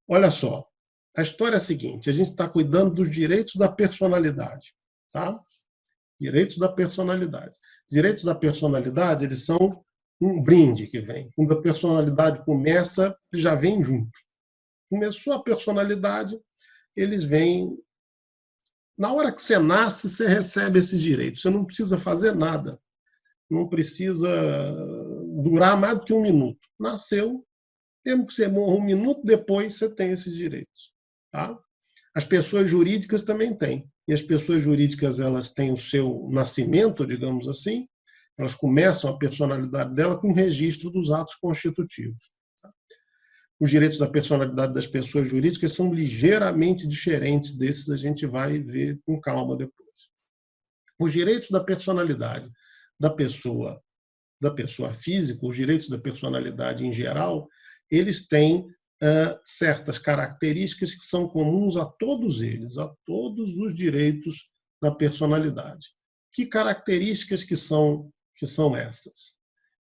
Olha só, a história é a seguinte, a gente está cuidando dos direitos da personalidade, tá? Direitos da personalidade. Direitos da personalidade, eles são um brinde que vem. Quando a personalidade começa, ele já vem junto. Começou a personalidade, eles vêm. Na hora que você nasce, você recebe esses direitos. Você não precisa fazer nada. Não precisa durar mais do que 1 minuto. Nasceu, mesmo que você morra 1 minuto depois, você tem esses direitos. Tá? As pessoas jurídicas também têm. E as pessoas jurídicas, elas têm o seu nascimento, digamos assim, elas começam a personalidade dela com o registro dos atos constitutivos. Tá? Os direitos da personalidade das pessoas jurídicas são ligeiramente diferentes desses, a gente vai ver com calma depois. Os direitos da personalidade da pessoa física, os direitos da personalidade em geral, eles têm certas características que são comuns a todos eles, a todos os direitos da personalidade. Que características que são essas?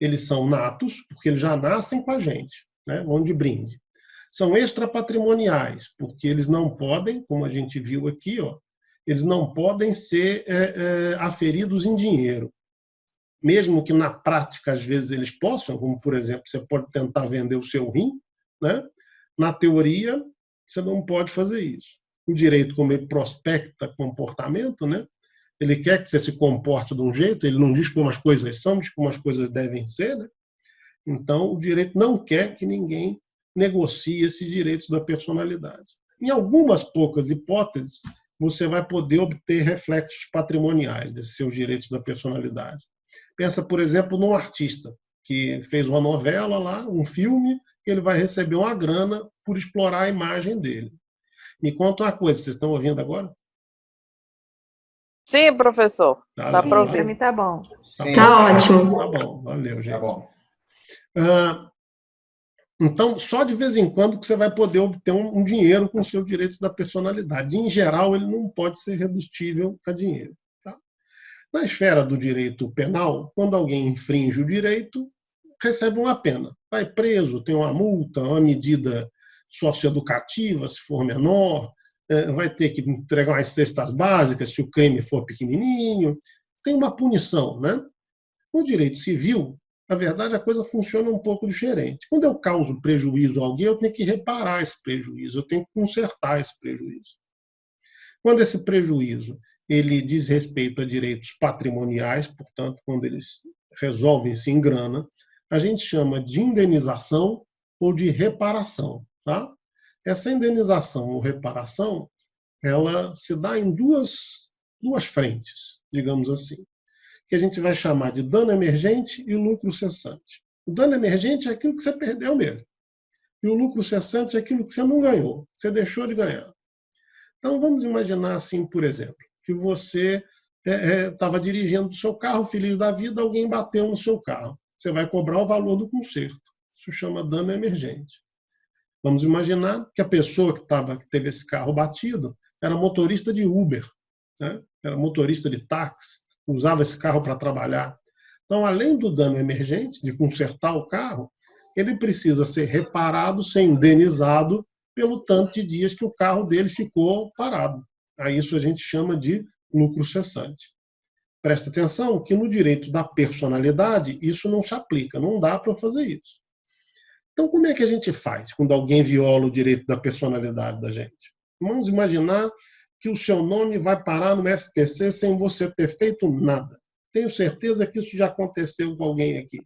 Eles são natos, porque eles já nascem com a gente, né? Vão de brinde. São extrapatrimoniais, porque eles não podem, como a gente viu aqui, ó, eles não podem ser aferidos em dinheiro. Mesmo que na prática, às vezes, eles possam, como, por exemplo, você pode tentar vender o seu rim, né? Na teoria, você não pode fazer isso. O direito, como ele prospecta comportamento, né? Ele quer que você se comporte de um jeito, ele não diz como as coisas são, diz como as coisas devem ser, né? Então, o direito não quer que ninguém negocie esses direitos da personalidade. Em algumas poucas hipóteses, você vai poder obter reflexos patrimoniais desses seus direitos da personalidade. Pensa, por exemplo, num artista que fez uma novela lá, um filme, ele vai receber uma grana por explorar a imagem dele. Me conta uma coisa, vocês estão ouvindo agora? Sim, professor. Dá para ouvir. Para mim tá bom. Tá ótimo. Tá bom, valeu, gente. Tá bom. Então, só de vez em quando que você vai poder obter um dinheiro com os seus direitos da personalidade. Em geral, ele não pode ser redutível a dinheiro. Tá? Na esfera do direito penal, quando alguém infringe o direito, recebe uma pena. Vai preso, tem uma multa, uma medida socioeducativa, se for menor, vai ter que entregar umas cestas básicas se o crime for pequenininho. Tem uma punição, né? No direito civil, na verdade, a coisa funciona um pouco diferente. Quando eu causo prejuízo a alguém, eu tenho que reparar esse prejuízo, eu tenho que consertar esse prejuízo. Quando esse prejuízo ele diz respeito a direitos patrimoniais, portanto, quando eles resolvem-se em grana, a gente chama de indenização ou de reparação. Tá? Essa indenização ou reparação, ela se dá em duas frentes, digamos assim, que a gente vai chamar de dano emergente e lucro cessante. O dano emergente é aquilo que você perdeu mesmo. E o lucro cessante é aquilo que você não ganhou, você deixou de ganhar. Então, vamos imaginar assim, por exemplo, que você estava dirigindo o seu carro, feliz da vida, alguém bateu no seu carro. Você vai cobrar o valor do conserto. Isso chama dano emergente. Vamos imaginar que a pessoa que teve esse carro batido era motorista de Uber, né? Era motorista de táxi, usava esse carro para trabalhar. Então, além do dano emergente, de consertar o carro, ele precisa ser reparado, ser indenizado pelo tanto de dias que o carro dele ficou parado. A isso a gente chama de lucro cessante. Presta atenção que no direito da personalidade isso não se aplica, não dá para fazer isso. Então, como é que a gente faz quando alguém viola o direito da personalidade da gente? Vamos imaginar que o seu nome vai parar no SPC sem você ter feito nada. Tenho certeza que isso já aconteceu com alguém aqui.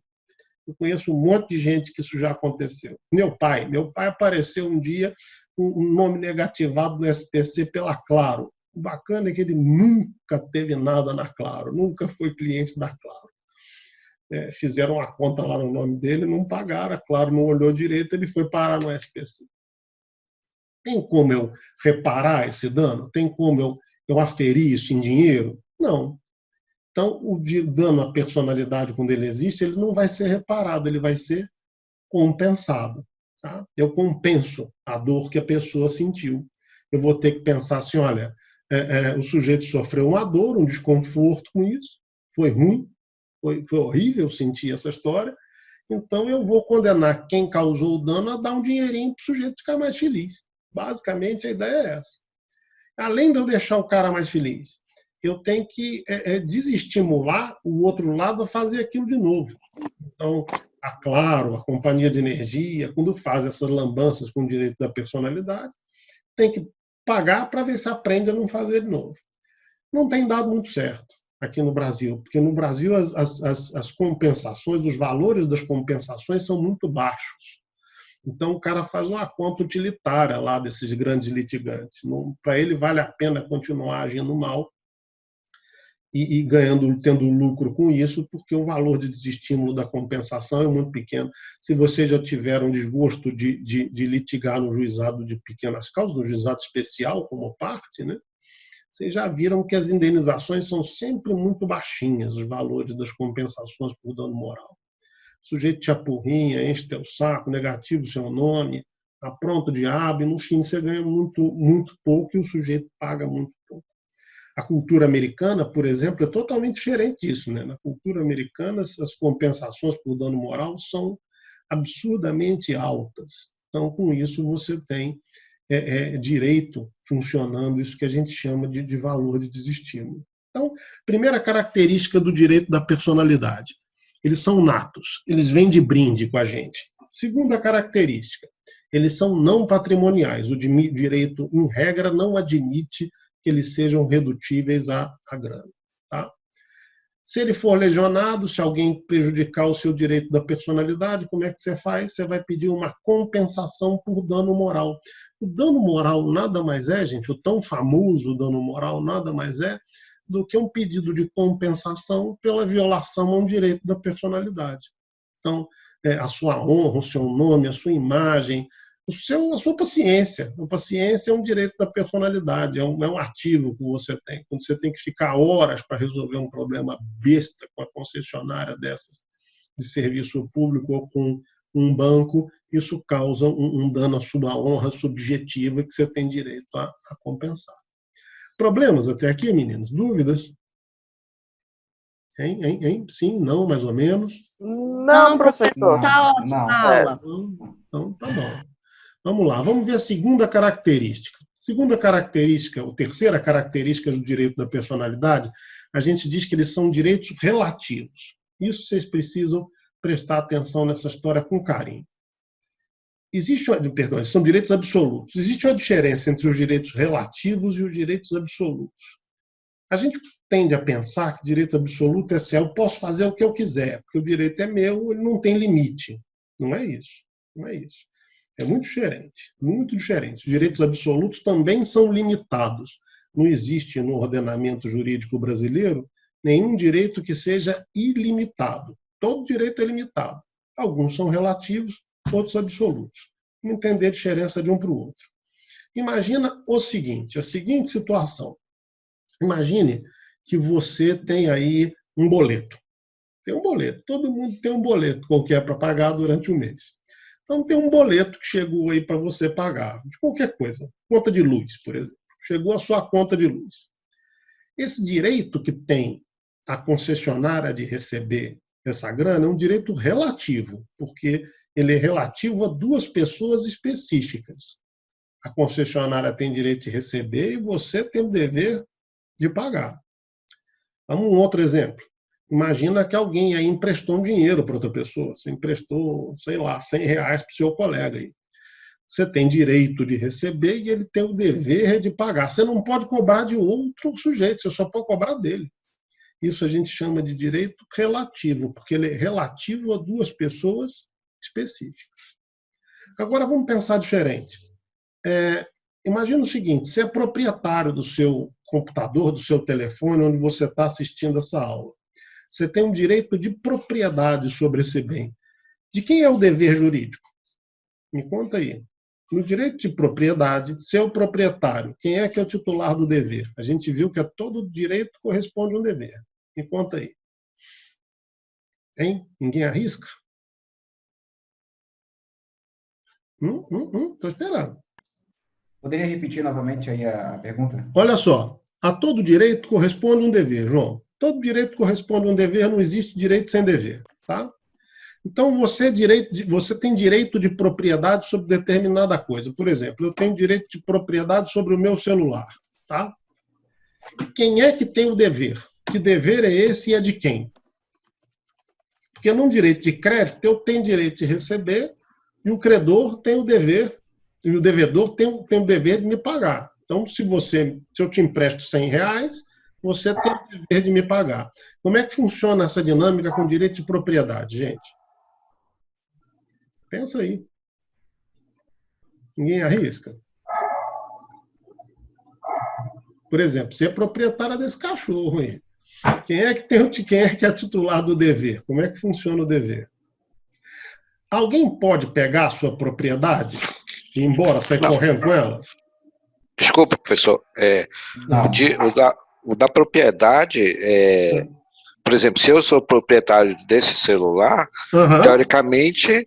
Eu conheço um monte de gente que isso já aconteceu. Meu pai apareceu um dia com um nome negativado no SPC pela Claro. O bacana é que ele nunca teve nada na Claro, nunca foi cliente da Claro. Fizeram uma conta lá no nome dele, não pagaram, a Claro não olhou direito, ele foi parar no SPC. Tem como eu reparar esse dano? Tem como eu aferir isso em dinheiro? Não. Então, o dano à personalidade, quando ele existe, ele não vai ser reparado, ele vai ser compensado. Tá? Eu compenso a dor que a pessoa sentiu. Eu vou ter que pensar assim, olha, o sujeito sofreu uma dor, um desconforto com isso, foi ruim, foi horrível sentir essa história, Então eu vou condenar quem causou o dano a dar um dinheirinho para o sujeito ficar mais feliz. Basicamente a ideia é essa. Além de eu deixar o cara mais feliz, eu tenho que desestimular o outro lado a fazer aquilo de novo. Então, a Claro, a companhia de energia, quando faz essas lambanças com o direito da personalidade, tem que pagar para ver se aprende a não fazer de novo. Não tem dado muito certo aqui no Brasil, porque no Brasil as compensações, os valores das compensações são muito baixos. Então o cara faz uma conta utilitária lá desses grandes litigantes. Para ele vale a pena continuar agindo mal e ganhando, tendo lucro com isso, porque o valor de desestímulo da compensação é muito pequeno. Se vocês já tiveram desgosto de litigar no juizado de pequenas causas, no juizado especial como parte, né? Vocês já viram que as indenizações são sempre muito baixinhas, os valores das compensações por dano moral. O sujeito te apurrinha, enche teu saco, negativo o seu nome, apronta o diabo, e no fim você ganha muito, muito pouco e o sujeito paga muito pouco. A cultura americana, por exemplo, é totalmente diferente disso, né? Na cultura americana, as compensações por dano moral são absurdamente altas. Então, com isso, você tem direito funcionando, isso que a gente chama de valor de desestímulo. Então, primeira característica do direito da personalidade: eles são natos, eles vêm de brinde com a gente. Segunda característica: eles são não patrimoniais. O direito, em regra, não admite que eles sejam redutíveis à grana. Tá? Se ele for lesionado, se alguém prejudicar o seu direito da personalidade, como é que você faz? Você vai pedir uma compensação por dano moral. O dano moral nada mais é, gente, o tão famoso dano moral nada mais é do que um pedido de compensação pela violação a um direito da personalidade. Então, a sua honra, o seu nome, a sua imagem, a sua paciência. A paciência é um direito da personalidade, é um ativo que você tem. Quando você tem que ficar horas para resolver um problema besta com a concessionária dessas de serviço público ou com um banco, isso causa um dano à sua honra subjetiva que você tem direito a compensar. Problemas até aqui, meninos? Dúvidas? Hein? Sim, não, mais ou menos? Não, professor. Tá ótimo a aula. Então, tá bom. Vamos lá, vamos ver a segunda característica. Segunda característica, ou terceira característica do direito da personalidade, a gente diz que eles são direitos relativos. Isso vocês precisam prestar atenção nessa história com carinho. Eles são direitos absolutos. Existe uma diferença entre os direitos relativos e os direitos absolutos. A gente tende a pensar que direito absoluto é assim: eu posso fazer o que eu quiser, porque o direito é meu, ele não tem limite. Não é isso. Não é isso. É muito diferente, muito diferente. Os direitos absolutos também são limitados. Não existe no ordenamento jurídico brasileiro nenhum direito que seja ilimitado. Todo direito é limitado. Alguns são relativos, outros absolutos. Vamos entender a diferença de um para o outro. Imagina o seguinte, a seguinte situação. Imagine que você tem aí um boleto. Tem um boleto. Todo mundo tem um boleto qualquer para pagar durante o mês. Então, tem um boleto que chegou aí para você pagar, de qualquer coisa. Conta de luz, por exemplo. Chegou a sua conta de luz. Esse direito que tem a concessionária de receber essa grana é um direito relativo, porque ele é relativo a duas pessoas específicas. A concessionária tem direito de receber e você tem o dever de pagar. Vamos um outro exemplo. Imagina que alguém aí emprestou um dinheiro para outra pessoa. Você emprestou, sei lá, R$100 para o seu colega aí. Você tem direito de receber e ele tem o dever de pagar. Você não pode cobrar de outro sujeito, você só pode cobrar dele. Isso a gente chama de direito relativo, porque ele é relativo a duas pessoas específicas. Agora vamos pensar diferente. Imagina o seguinte: você é proprietário do seu computador, do seu telefone, onde você está assistindo essa aula. Você tem um direito de propriedade sobre esse bem. De quem é o dever jurídico? Me conta aí. No direito de propriedade, seu proprietário, quem é que é o titular do dever? A gente viu que a todo direito corresponde a um dever. Me conta aí. Hein? Ninguém arrisca? Estou esperando. Poderia repetir novamente aí a pergunta? Olha só. A todo direito corresponde um dever, João. Todo direito corresponde a um dever, não existe direito sem dever. Tá? Então, você tem direito de propriedade sobre determinada coisa. Por exemplo, eu tenho direito de propriedade sobre o meu celular. Tá? Quem é que tem o dever? Que dever é esse e é de quem? Porque num direito de crédito, eu tenho direito de receber e o credor tem o dever, e o devedor tem o dever de me pagar. Então, se eu te empresto R$ 100, você tem o dever de me pagar. Como é que funciona essa dinâmica com direito de propriedade, gente? Pensa aí. Ninguém arrisca? Por exemplo, você é proprietária desse cachorro aí. Quem é que é titular do dever? Como é que funciona o dever? Alguém pode pegar a sua propriedade e ir embora, sair correndo com ela? Desculpa, professor. Não. O da propriedade, por exemplo, se eu sou proprietário desse celular, teoricamente,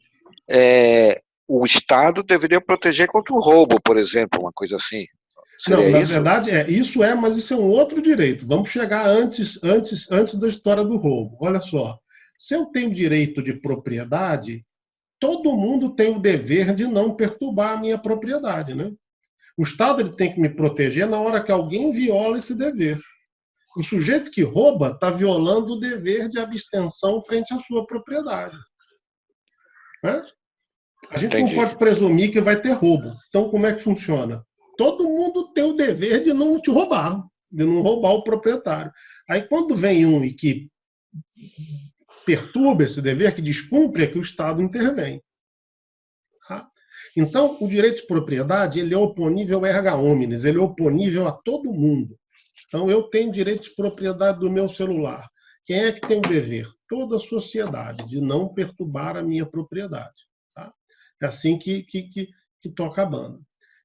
o Estado deveria proteger contra o roubo, por exemplo, uma coisa assim. Não, na verdade, mas isso é um outro direito. Vamos chegar antes da história do roubo. Olha só, se eu tenho direito de propriedade, todo mundo tem o dever de não perturbar a minha propriedade, né? O Estado ele tem que me proteger na hora que alguém viola esse dever. O sujeito que rouba está violando o dever de abstenção frente à sua propriedade. Né? A gente não pode presumir que vai ter roubo. Então, como é que funciona? Todo mundo tem o dever de não te roubar, de não roubar o proprietário. Aí, quando vem um e que perturba esse dever, que descumpre, é que o Estado intervém. Tá? Então, o direito de propriedade ele é oponível erga omnes, ele é oponível a todo mundo. Então, eu tenho direito de propriedade do meu celular. Quem é que tem o dever? Toda a sociedade, de não perturbar a minha propriedade. Tá? É assim que toca a banda.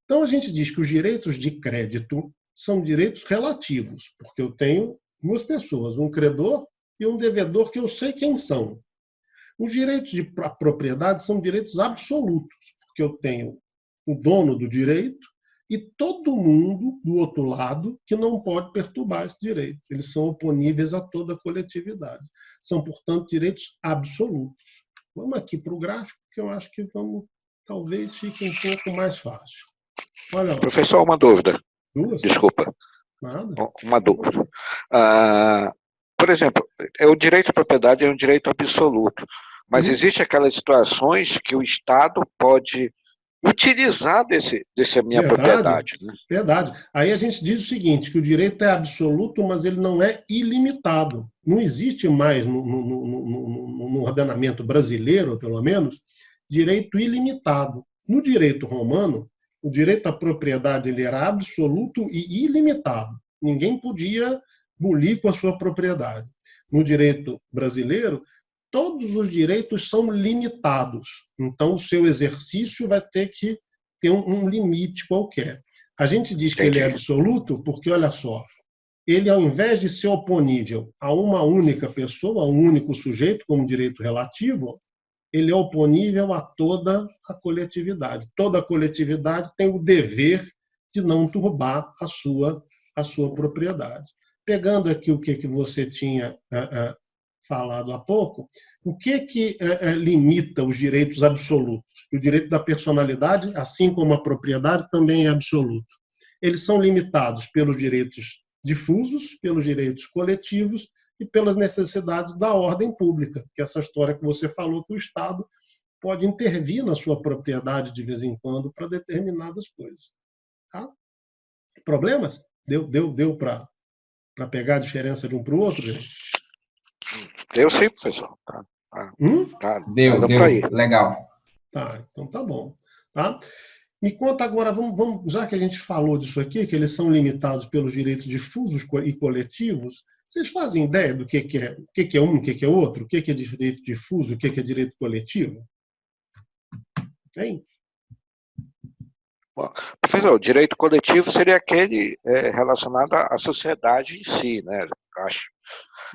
Então, a gente diz que os direitos de crédito são direitos relativos, porque eu tenho duas pessoas, um credor e um devedor que eu sei quem são. Os direitos de propriedade são direitos absolutos, porque eu tenho o dono do direito e todo mundo do outro lado que não pode perturbar esse direito. Eles são oponíveis a toda a coletividade. São, portanto, direitos absolutos. Vamos aqui para o gráfico, que eu acho que talvez fique um pouco mais fácil. Olha lá. Professor, uma dúvida. Duas? Desculpa. Nada. Uma dúvida. Por exemplo, o direito à propriedade é um direito absoluto, mas existem aquelas situações que o Estado pode utilizar dessa minha propriedade. Né? Verdade. Aí a gente diz o seguinte, que o direito é absoluto, mas ele não é ilimitado. Não existe mais, no ordenamento brasileiro, pelo menos, direito ilimitado. No direito romano, o direito à propriedade ele era absoluto e ilimitado. Ninguém podia bulir com a sua propriedade. No direito brasileiro, todos os direitos são limitados. Então, o seu exercício vai ter que ter um limite qualquer. A gente diz que ele é absoluto porque, olha só, ele, ao invés de ser oponível a uma única pessoa, a um único sujeito, como direito relativo, ele é oponível a toda a coletividade. Toda a coletividade tem o dever de não turbar a sua propriedade. Pegando aqui o que você tinha falado há pouco, o que limita os direitos absolutos? O direito da personalidade, assim como a propriedade, também é absoluto. Eles são limitados pelos direitos difusos, pelos direitos coletivos e pelas necessidades da ordem pública, que é essa história que você falou, que o Estado pode intervir na sua propriedade de vez em quando para determinadas coisas. Tá? Problemas? Deu para pegar a diferença de um para o outro, gente? Eu sim, professor. Deu para ir. Legal. Tá, então tá bom. Tá? Me conta agora, vamos, já que a gente falou disso aqui, que eles são limitados pelos direitos difusos e coletivos, vocês fazem ideia do que é um, o que é outro? O que é direito difuso, o que é direito coletivo? Hein? Bom, professor, o direito coletivo seria aquele relacionado à sociedade em si, né? Acho.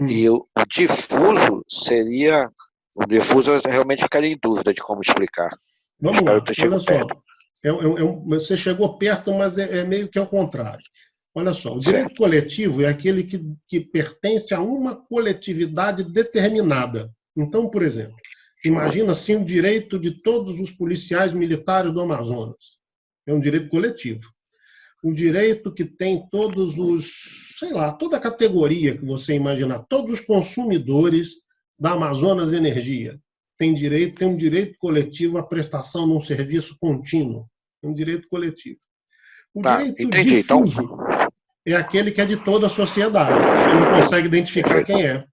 E o difuso seria... O difuso eu realmente ficaria em dúvida de como explicar. Vamos lá, olha só. Você chegou perto, mas é meio que ao contrário. Olha só, o direito coletivo é aquele que pertence a uma coletividade determinada. Então, por exemplo, Imagina assim o direito de todos os policiais militares do Amazonas. É um direito coletivo. Um direito que tem todos os, sei lá, toda a categoria que você imaginar, todos os consumidores da Amazonas Energia tem um direito coletivo à prestação de um serviço contínuo. É um direito coletivo. O direito difuso é aquele que é de toda a sociedade. Você não consegue identificar quem é.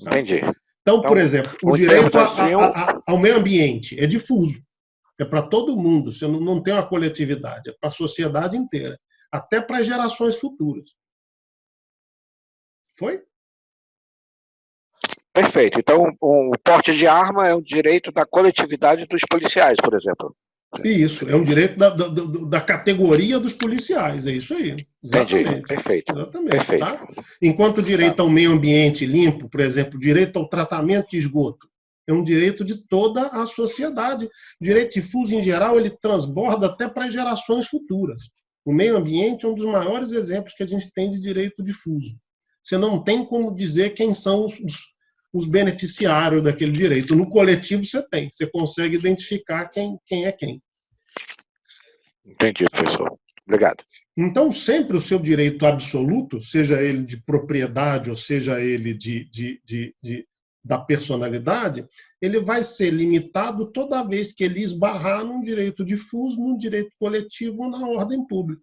Entendi. Então, por exemplo, o direito ao meio ambiente é difuso. É para todo mundo. Você não tem uma coletividade. É para a sociedade inteira. Até para as gerações futuras. Foi? Perfeito. Então, o porte de arma é um direito da coletividade dos policiais, por exemplo. Isso, é um direito da categoria dos policiais, é isso aí. Exatamente. Entendi. Perfeito. Exatamente, Perfeito. tá? Enquanto o direito ao meio ambiente limpo, por exemplo, o direito ao tratamento de esgoto, é um direito de toda a sociedade. O direito difuso, em geral, ele transborda até para as gerações futuras. O meio ambiente é um dos maiores exemplos que a gente tem de direito difuso. Você não tem como dizer quem são os beneficiários daquele direito. No coletivo você tem, você consegue identificar quem é quem. Entendi, professor. Obrigado. Então, sempre o seu direito absoluto, seja ele de propriedade ou seja ele da personalidade, ele vai ser limitado toda vez que ele esbarrar num direito difuso, num direito coletivo ou na ordem pública.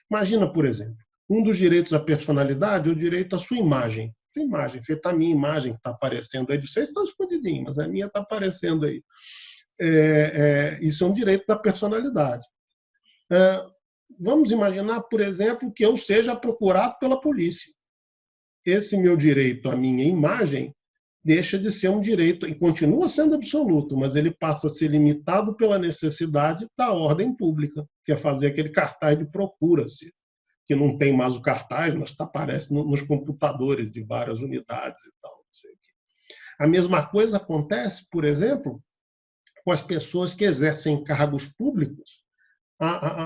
Imagina, por exemplo, um dos direitos à personalidade é o direito à sua imagem. Sua imagem, feita a minha imagem que está aparecendo aí. Vocês estão escondidinhos, mas a minha está aparecendo aí. Isso é um direito da personalidade. Vamos imaginar, por exemplo, que eu seja procurado pela polícia. Esse meu direito à minha imagem deixa de ser um direito, e continua sendo absoluto, mas ele passa a ser limitado pela necessidade da ordem pública, que é fazer aquele cartaz de procura-se, que não tem mais o cartaz, mas aparece nos computadores de várias unidades e tal. Não sei o quê. A mesma coisa acontece, por exemplo, com as pessoas que exercem cargos públicos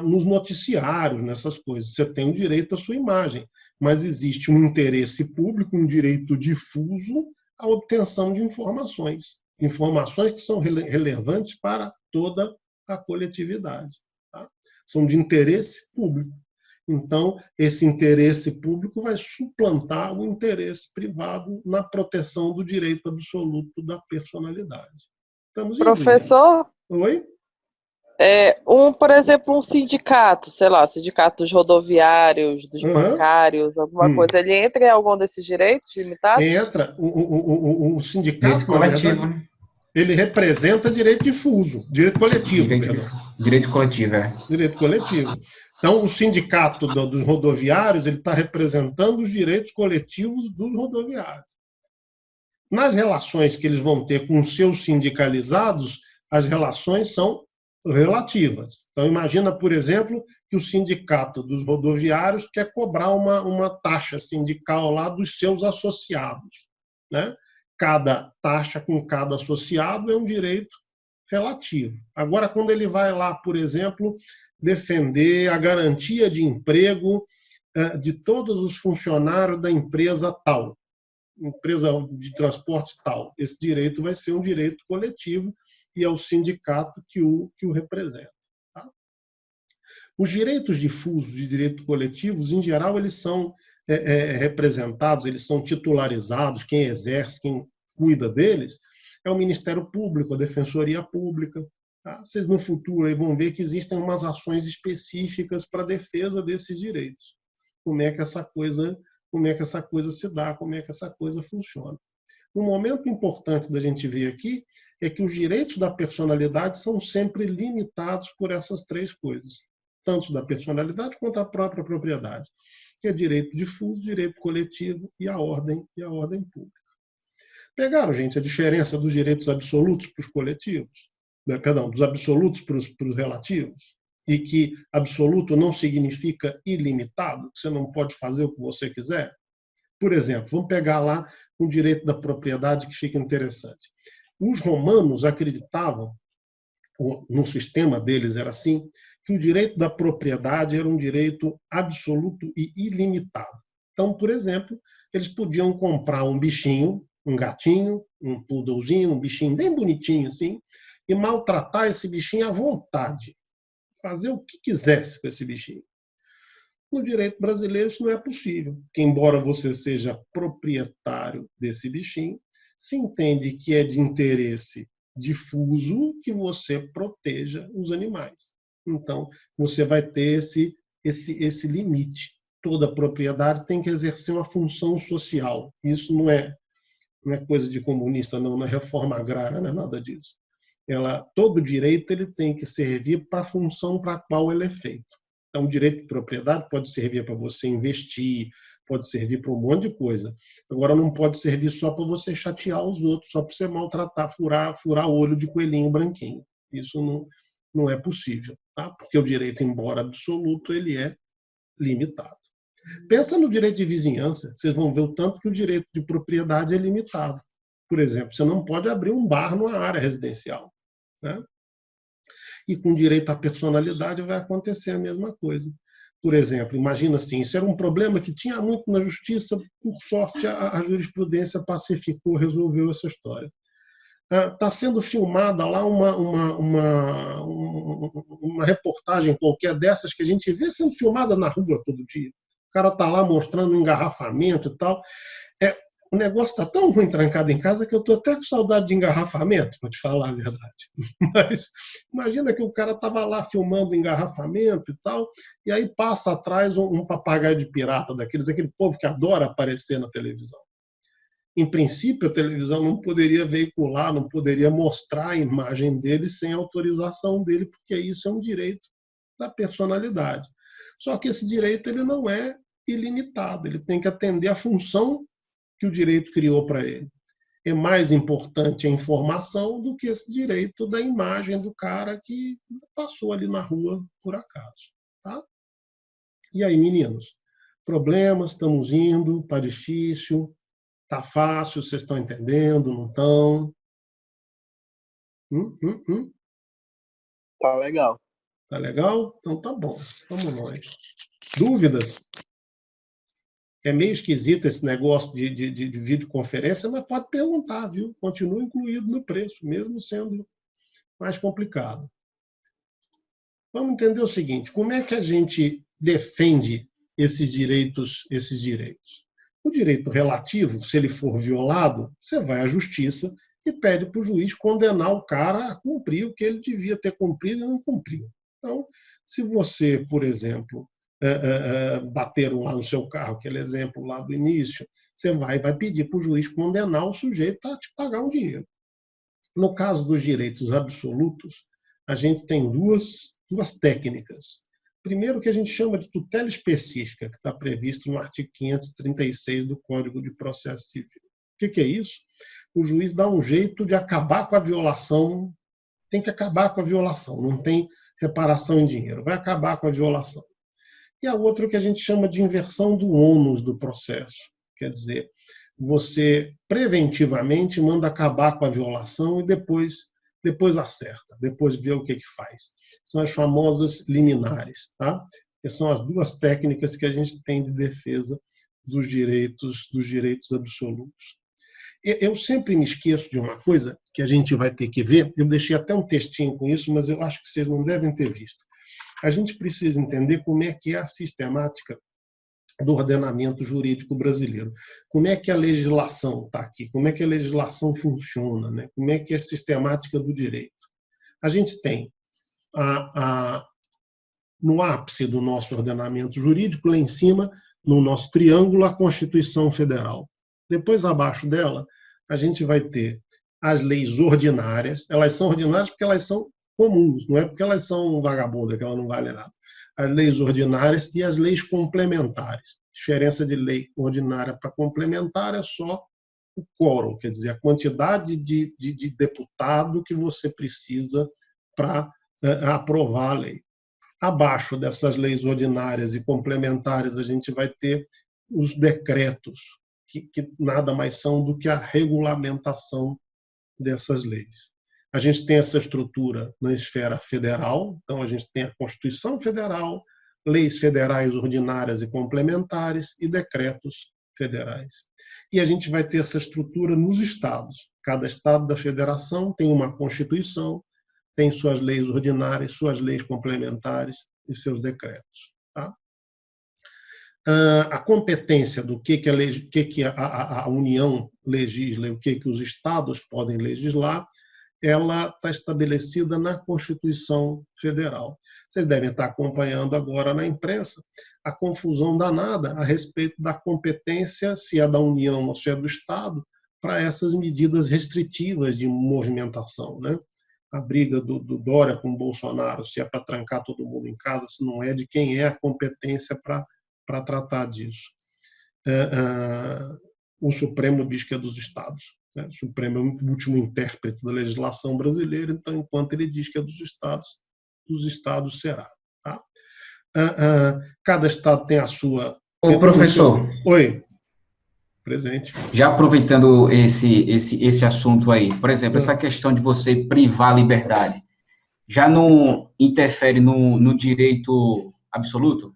nos noticiários, nessas coisas. Você tem o direito à sua imagem, mas existe um interesse público, um direito difuso à obtenção de informações que são relevantes para toda a coletividade. Tá? São de interesse público. Então, esse interesse público vai suplantar o interesse privado na proteção do direito absoluto da personalidade. Estamos indo, professor? Gente. Oi? Por exemplo, um sindicato, sei lá, sindicato dos rodoviários, dos bancários, alguma coisa, ele entra em algum desses direitos limitados? Entra. O sindicato, na verdade, ele representa direito difuso, direito coletivo. Direito coletivo, Direito coletivo. Então, o sindicato dos rodoviários ele está representando os direitos coletivos dos rodoviários. Nas relações que eles vão ter com seus sindicalizados, as relações são relativas. Então, imagina, por exemplo, que o sindicato dos rodoviários quer cobrar uma taxa sindical lá dos seus associados. Né? Cada taxa com cada associado é um direito relativo. Agora, quando ele vai lá, por exemplo, defender a garantia de emprego de todos os funcionários da empresa tal, empresa de transporte tal, esse direito vai ser um direito coletivo e é o sindicato que o representa. Tá? Os direitos difusos e direitos coletivos, em geral, eles são representados, eles são titularizados, quem exerce, quem cuida deles, é o Ministério Público, a Defensoria Pública. Tá? Vocês no futuro aí vão ver que existem umas ações específicas para a defesa desses direitos. Como é que essa coisa se dá, como é que essa coisa funciona. Um momento importante da gente ver aqui é que os direitos da personalidade são sempre limitados por essas três coisas, tanto da personalidade quanto a própria propriedade, que é direito difuso, direito coletivo e a ordem pública. Pegaram, gente, a diferença dos direitos absolutos para os coletivos? Perdão, dos absolutos para os relativos? E que absoluto não significa ilimitado, que você não pode fazer o que você quiser? Por exemplo, vamos pegar lá o direito da propriedade, que fica interessante. Os romanos acreditavam, no sistema deles era assim, que o direito da propriedade era um direito absoluto e ilimitado. Então, por exemplo, eles podiam comprar um bichinho, um gatinho, um poodlezinho, um bichinho bem bonitinho assim, e maltratar esse bichinho à vontade, fazer o que quisesse com esse bichinho. No direito brasileiro isso não é possível, porque embora você seja proprietário desse bichinho, se entende que é de interesse difuso que você proteja os animais. Então, você vai ter esse limite. Toda propriedade tem que exercer uma função social. Isso não é coisa de comunista, não é reforma agrária, não é nada disso. Todo direito ele tem que servir para a função para a qual ele é feito. Então, o direito de propriedade pode servir para você investir, pode servir para um monte de coisa. Agora, não pode servir só para você chatear os outros, só para você maltratar, furar olho de coelhinho branquinho. Isso não é possível, tá? Porque o direito, embora absoluto, ele é limitado. Pensa no direito de vizinhança, vocês vão ver o tanto que o direito de propriedade é limitado. Por exemplo, você não pode abrir um bar numa área residencial, né? E com direito à personalidade vai acontecer a mesma coisa. Por exemplo, imagina assim, isso era um problema que tinha muito na justiça, por sorte a jurisprudência pacificou, resolveu essa história. Está sendo filmada lá uma reportagem qualquer dessas que a gente vê sendo filmada na rua todo dia. O cara está lá mostrando um engarrafamento e tal. O negócio está tão ruim trancado em casa que eu estou até com saudade de engarrafamento, para te falar a verdade. Mas imagina que o cara estava lá filmando engarrafamento e tal, e aí passa atrás um papagaio de pirata aquele povo que adora aparecer na televisão. Em princípio, a televisão não poderia veicular, não poderia mostrar a imagem dele sem autorização dele, porque isso é um direito da personalidade. Só que esse direito ele não é ilimitado, ele tem que atender à função que o direito criou para ele. É mais importante a informação do que esse direito da imagem do cara que passou ali na rua por acaso. Tá? E aí, meninos? Problemas, estamos indo, está difícil, está fácil, vocês estão entendendo, não estão? Tá legal. Tá legal? Então tá bom, vamos nós. Dúvidas? É meio esquisito esse negócio de videoconferência, mas pode perguntar, viu? Continua incluído no preço, mesmo sendo mais complicado. Vamos entender o seguinte, como é que a gente defende esses direitos? O direito relativo, se ele for violado, você vai à justiça e pede para o juiz condenar o cara a cumprir o que ele devia ter cumprido e não cumpriu. Então, se você, por exemplo, bateram lá no seu carro, aquele exemplo lá do início, você vai pedir para o juiz condenar o sujeito a te pagar um dinheiro. No caso dos direitos absolutos, a gente tem duas técnicas. Primeiro, que a gente chama de tutela específica, que está previsto no artigo 536 do Código de Processo Civil. O que é isso? O juiz dá um jeito de acabar com a violação, tem que acabar com a violação, não tem reparação em dinheiro, vai acabar com a violação. E a outra que a gente chama de inversão do ônus do processo. Quer dizer, você preventivamente manda acabar com a violação e depois acerta, depois vê o que faz. São as famosas liminares, tá? Que são as duas técnicas que a gente tem de defesa dos direitos absolutos. Eu sempre me esqueço de uma coisa que a gente vai ter que ver, eu deixei até um textinho com isso, mas eu acho que vocês não devem ter visto. A gente precisa entender como é que é a sistemática do ordenamento jurídico brasileiro. Como é que a legislação está aqui? Como é que a legislação funciona? Né? Como é que é a sistemática do direito? A gente tem, no ápice do nosso ordenamento jurídico, lá em cima, no nosso triângulo, a Constituição Federal. Depois, abaixo dela, a gente vai ter as leis ordinárias. Elas são ordinárias porque elas são comuns, não é porque elas são vagabundas, que elas não valem nada. As leis ordinárias e as leis complementares. A diferença de lei ordinária para complementar é só o quórum, quer dizer, a quantidade de deputado que você precisa para aprovar a lei. Abaixo dessas leis ordinárias e complementares, a gente vai ter os decretos, que nada mais são do que a regulamentação dessas leis. A gente tem essa estrutura na esfera federal, então a gente tem a Constituição Federal, leis federais ordinárias e complementares e decretos federais. E a gente vai ter essa estrutura nos estados. Cada estado da federação tem uma Constituição, tem suas leis ordinárias, suas leis complementares e seus decretos. Tá? A competência do que a União legisla e o que os estados podem legislar, ela está estabelecida na Constituição Federal. Vocês devem estar acompanhando agora na imprensa a confusão danada a respeito da competência, se é da União ou se é do Estado, para essas medidas restritivas de movimentação, né? A briga do Dória com o Bolsonaro, se é para trancar todo mundo em casa, se não é, de quem é a competência para tratar disso. O Supremo diz que é dos Estados. O Supremo é o último intérprete da legislação brasileira, então, enquanto ele diz que é dos Estados será. Tá? Cada Estado tem a sua... Ô, professor. Oi. Presente. Já aproveitando esse assunto aí, por exemplo, essa questão de você privar a liberdade, já não interfere no direito absoluto?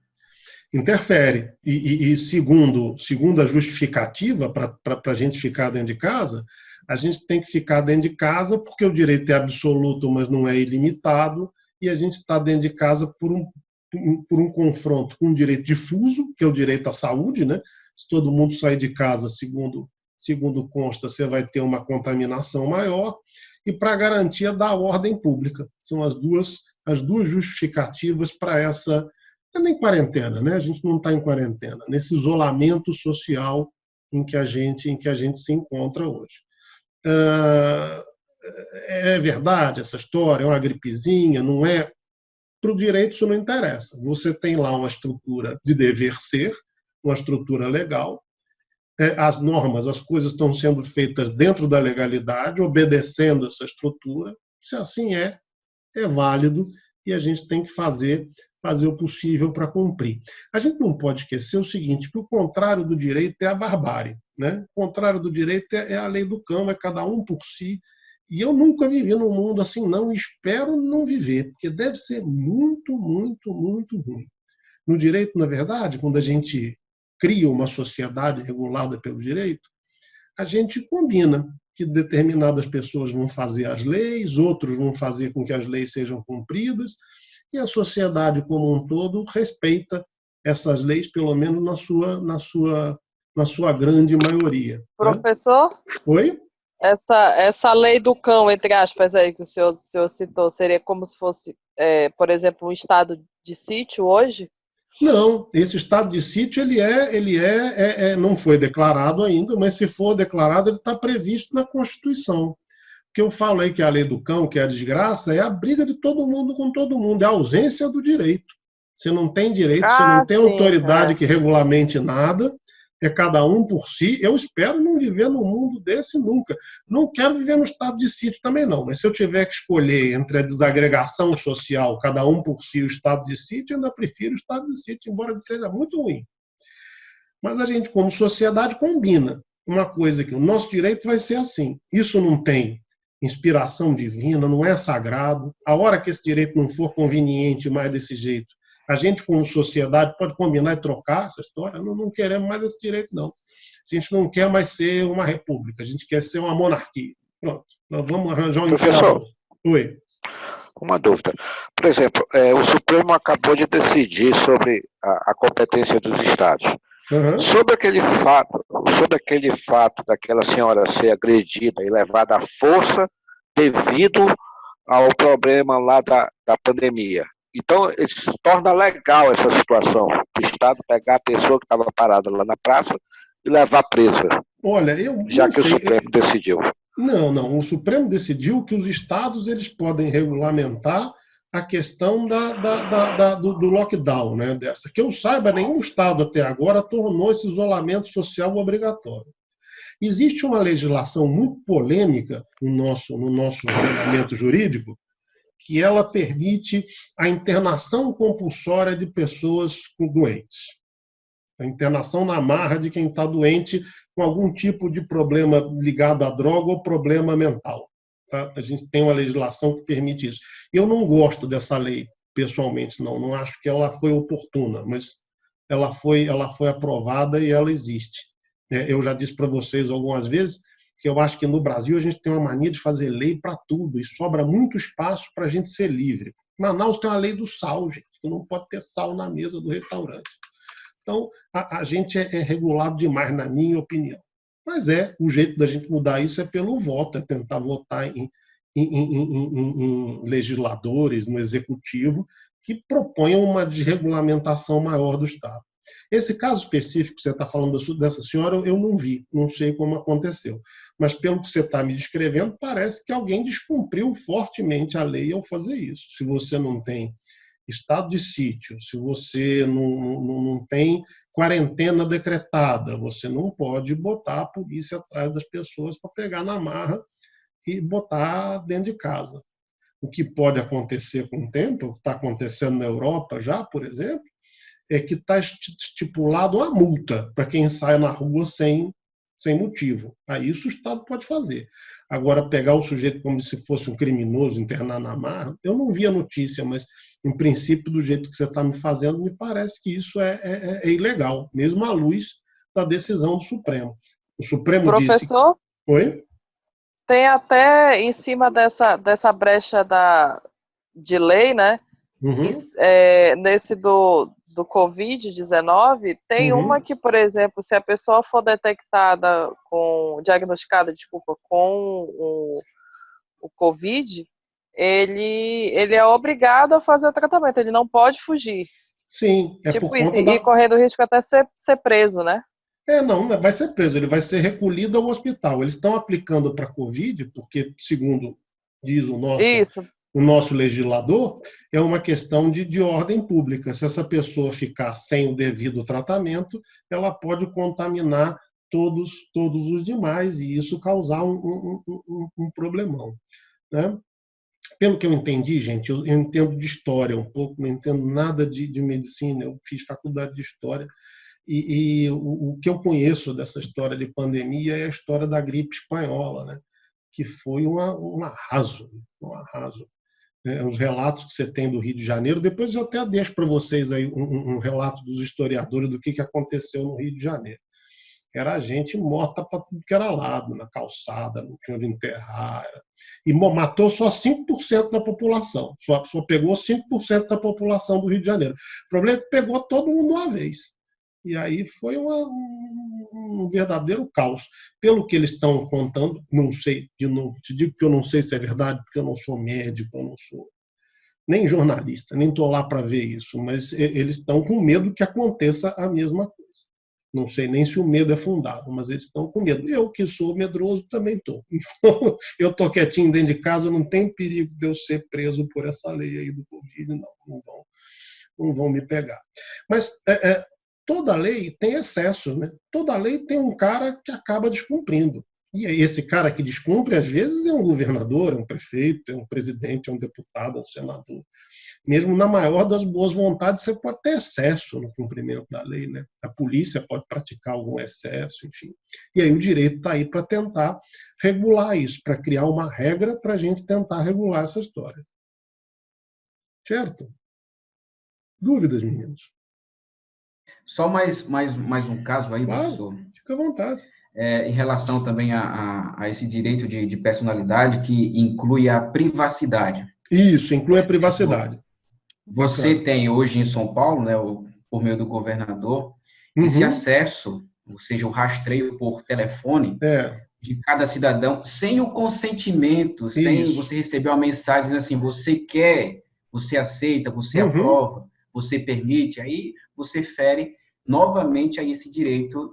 Interfere. E segundo a justificativa para a gente ficar dentro de casa, a gente tem que ficar dentro de casa porque o direito é absoluto, mas não é ilimitado, e a gente está dentro de casa por um confronto com um direito difuso, que é o direito à saúde, né? Se todo mundo sair de casa, segundo consta, você vai ter uma contaminação maior, e para a garantia da ordem pública. São as duas justificativas para essa... Não é nem quarentena, né? A gente não está em quarentena, nesse isolamento social em que a gente se encontra hoje. É verdade essa história, é uma gripezinha, não é? Para o direito isso não interessa. Você tem lá uma estrutura de dever ser, uma estrutura legal, as normas, as coisas estão sendo feitas dentro da legalidade, obedecendo essa estrutura. Se assim é válido e a gente tem que fazer o possível para cumprir. A gente não pode esquecer o seguinte, que o contrário do direito é a barbárie, né? O contrário do direito é a lei do cão, é cada um por si. E eu nunca vivi num mundo assim, não, espero não viver, porque deve ser muito, muito, muito ruim. No direito, na verdade, quando a gente cria uma sociedade regulada pelo direito, a gente combina que determinadas pessoas vão fazer as leis, outros vão fazer com que as leis sejam cumpridas, e a sociedade como um todo respeita essas leis, pelo menos na sua grande maioria. Professor? Né? Oi? Essa lei do cão, entre aspas, aí que o senhor citou, seria como se fosse, por exemplo, um estado de sítio hoje? Não, esse estado de sítio ele não foi declarado ainda, mas se for declarado, ele está previsto na Constituição. O que eu falo aí que é a lei do cão, que é a desgraça, é a briga de todo mundo com todo mundo, é a ausência do direito. Você não tem direito, você não tem autoridade que regulamente nada, é cada um por si. Eu espero não viver num mundo desse nunca. Não quero viver no estado de sítio também não, mas se eu tiver que escolher entre a desagregação social, cada um por si, o estado de sítio, eu ainda prefiro o estado de sítio, embora ele seja muito ruim. Mas a gente, como sociedade, combina uma coisa que o nosso direito vai ser assim. Isso não tem inspiração divina, não é sagrado. A hora que esse direito não for conveniente mais desse jeito, a gente, como sociedade, pode combinar e trocar essa história. Não queremos mais esse direito, não. A gente não quer mais ser uma república, a gente quer ser uma monarquia. Pronto, nós vamos arranjar um... Professor, oi. Uma dúvida. Por exemplo, o Supremo acabou de decidir sobre a competência dos estados. Uhum. Sobre aquele fato daquela senhora ser agredida e levada à força devido ao problema lá da pandemia. Então, isso torna legal essa situação, o Estado pegar a pessoa que estava parada lá na praça e levar presa. Olha, já que o Supremo decidiu. Não. O Supremo decidiu que os estados eles podem regulamentar a questão do lockdown, né? Dessa. Que eu saiba, nenhum estado até agora tornou esse isolamento social obrigatório. Existe uma legislação muito polêmica no nosso ordenamento jurídico, que ela permite a internação compulsória de pessoas doentes. A internação na marra de quem está doente com algum tipo de problema ligado à droga ou problema mental. Tá? A gente tem uma legislação que permite isso. Eu não gosto dessa lei, pessoalmente, não acho que ela foi oportuna, mas ela foi aprovada e ela existe. Eu já disse para vocês algumas vezes que eu acho que no Brasil a gente tem uma mania de fazer lei para tudo e sobra muito espaço para a gente ser livre. Manaus tem a lei do sal, gente, que não pode ter sal na mesa do restaurante. Então, a gente é regulado demais, na minha opinião. Mas o jeito da gente mudar isso é pelo voto, é tentar votar em legisladores, no executivo, que proponham uma desregulamentação maior do Estado. Esse caso específico que você está falando dessa senhora, eu não vi, não sei como aconteceu. Mas, pelo que você está me descrevendo, parece que alguém descumpriu fortemente a lei ao fazer isso. Se você não tem estado de sítio, se você não tem quarentena decretada, você não pode botar a polícia atrás das pessoas para pegar na marra e botar dentro de casa. O que pode acontecer com o tempo, o que está acontecendo na Europa já, por exemplo, é que está estipulado uma multa para quem sai na rua sem motivo. Aí isso o Estado pode fazer. Agora, pegar o sujeito como se fosse um criminoso, internar na marra, eu não vi a notícia, mas, em princípio, do jeito que você está me fazendo, me parece que isso é ilegal, mesmo à luz da decisão do Supremo. O Supremo disse... Professor? Oi? Tem até, em cima dessa brecha de lei, né? Uhum. Nesse do Covid-19, tem uma que, por exemplo, se a pessoa for diagnosticada com o Covid, ele é obrigado a fazer o tratamento, ele não pode fugir. Sim, por conta e correndo o risco até ser preso, né? Não vai ser preso, ele vai ser recolhido ao hospital. Eles estão aplicando para a Covid, porque, segundo diz o nosso legislador, é uma questão de ordem pública. Se essa pessoa ficar sem o devido tratamento, ela pode contaminar todos os demais e isso causar um problemão, né? Pelo que eu entendi, gente, eu entendo de história um pouco, não entendo nada de medicina, eu fiz faculdade de história, e o que eu conheço dessa história de pandemia é a história da gripe espanhola, né? Que foi um arraso. Os relatos que você tem do Rio de Janeiro, depois eu até deixo para vocês aí um relato dos historiadores do que aconteceu no Rio de Janeiro. Era gente morta para tudo que era lado, na calçada, não tinha onde enterrar. E matou só 5% da população. Só pegou 5% da população do Rio de Janeiro. O problema é que pegou todo mundo uma vez. E aí foi um verdadeiro caos. Pelo que eles estão contando, não sei, de novo, te digo que eu não sei se é verdade, porque eu não sou médico, eu não sou nem jornalista, nem estou lá para ver isso, mas eles estão com medo que aconteça a mesma coisa. Não sei nem se o medo é fundado, mas eles estão com medo. Eu, que sou medroso, também estou. Então, eu estou quietinho dentro de casa, não tem perigo de eu ser preso por essa lei aí do Covid, não vão me pegar. Mas toda lei tem excesso, né? Toda lei tem um cara que acaba descumprindo. E esse cara que descumpre, às vezes, é um governador, é um prefeito, é um presidente, é um deputado, é um senador. Mesmo na maior das boas vontades, você pode ter excesso no cumprimento da lei, né? A polícia pode praticar algum excesso, enfim. E aí o direito está aí para tentar regular isso, para criar uma regra para a gente tentar regular essa história. Certo? Dúvidas, meninos? Só mais um caso aí, claro, professor. Fica à vontade. Em relação também a esse direito de personalidade que inclui a privacidade. Isso, inclui a privacidade. Você tem hoje em São Paulo, né, por meio do governador, esse acesso, ou seja, o rastreio por telefone de cada cidadão, sem o consentimento, sem você receber uma mensagem dizendo assim, você quer, você aceita, você aprova, você permite, aí você fere novamente aí esse direito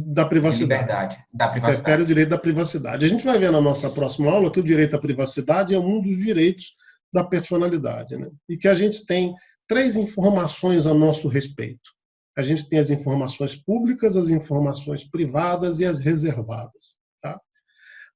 da privacidade. De liberdade, da privacidade. Prefere o direito da privacidade. A gente vai ver na nossa próxima aula que o direito à privacidade é um dos direitos da personalidade, né? E que a gente tem 3 informações a nosso respeito. A gente tem as informações públicas, as informações privadas e as reservadas. Tá?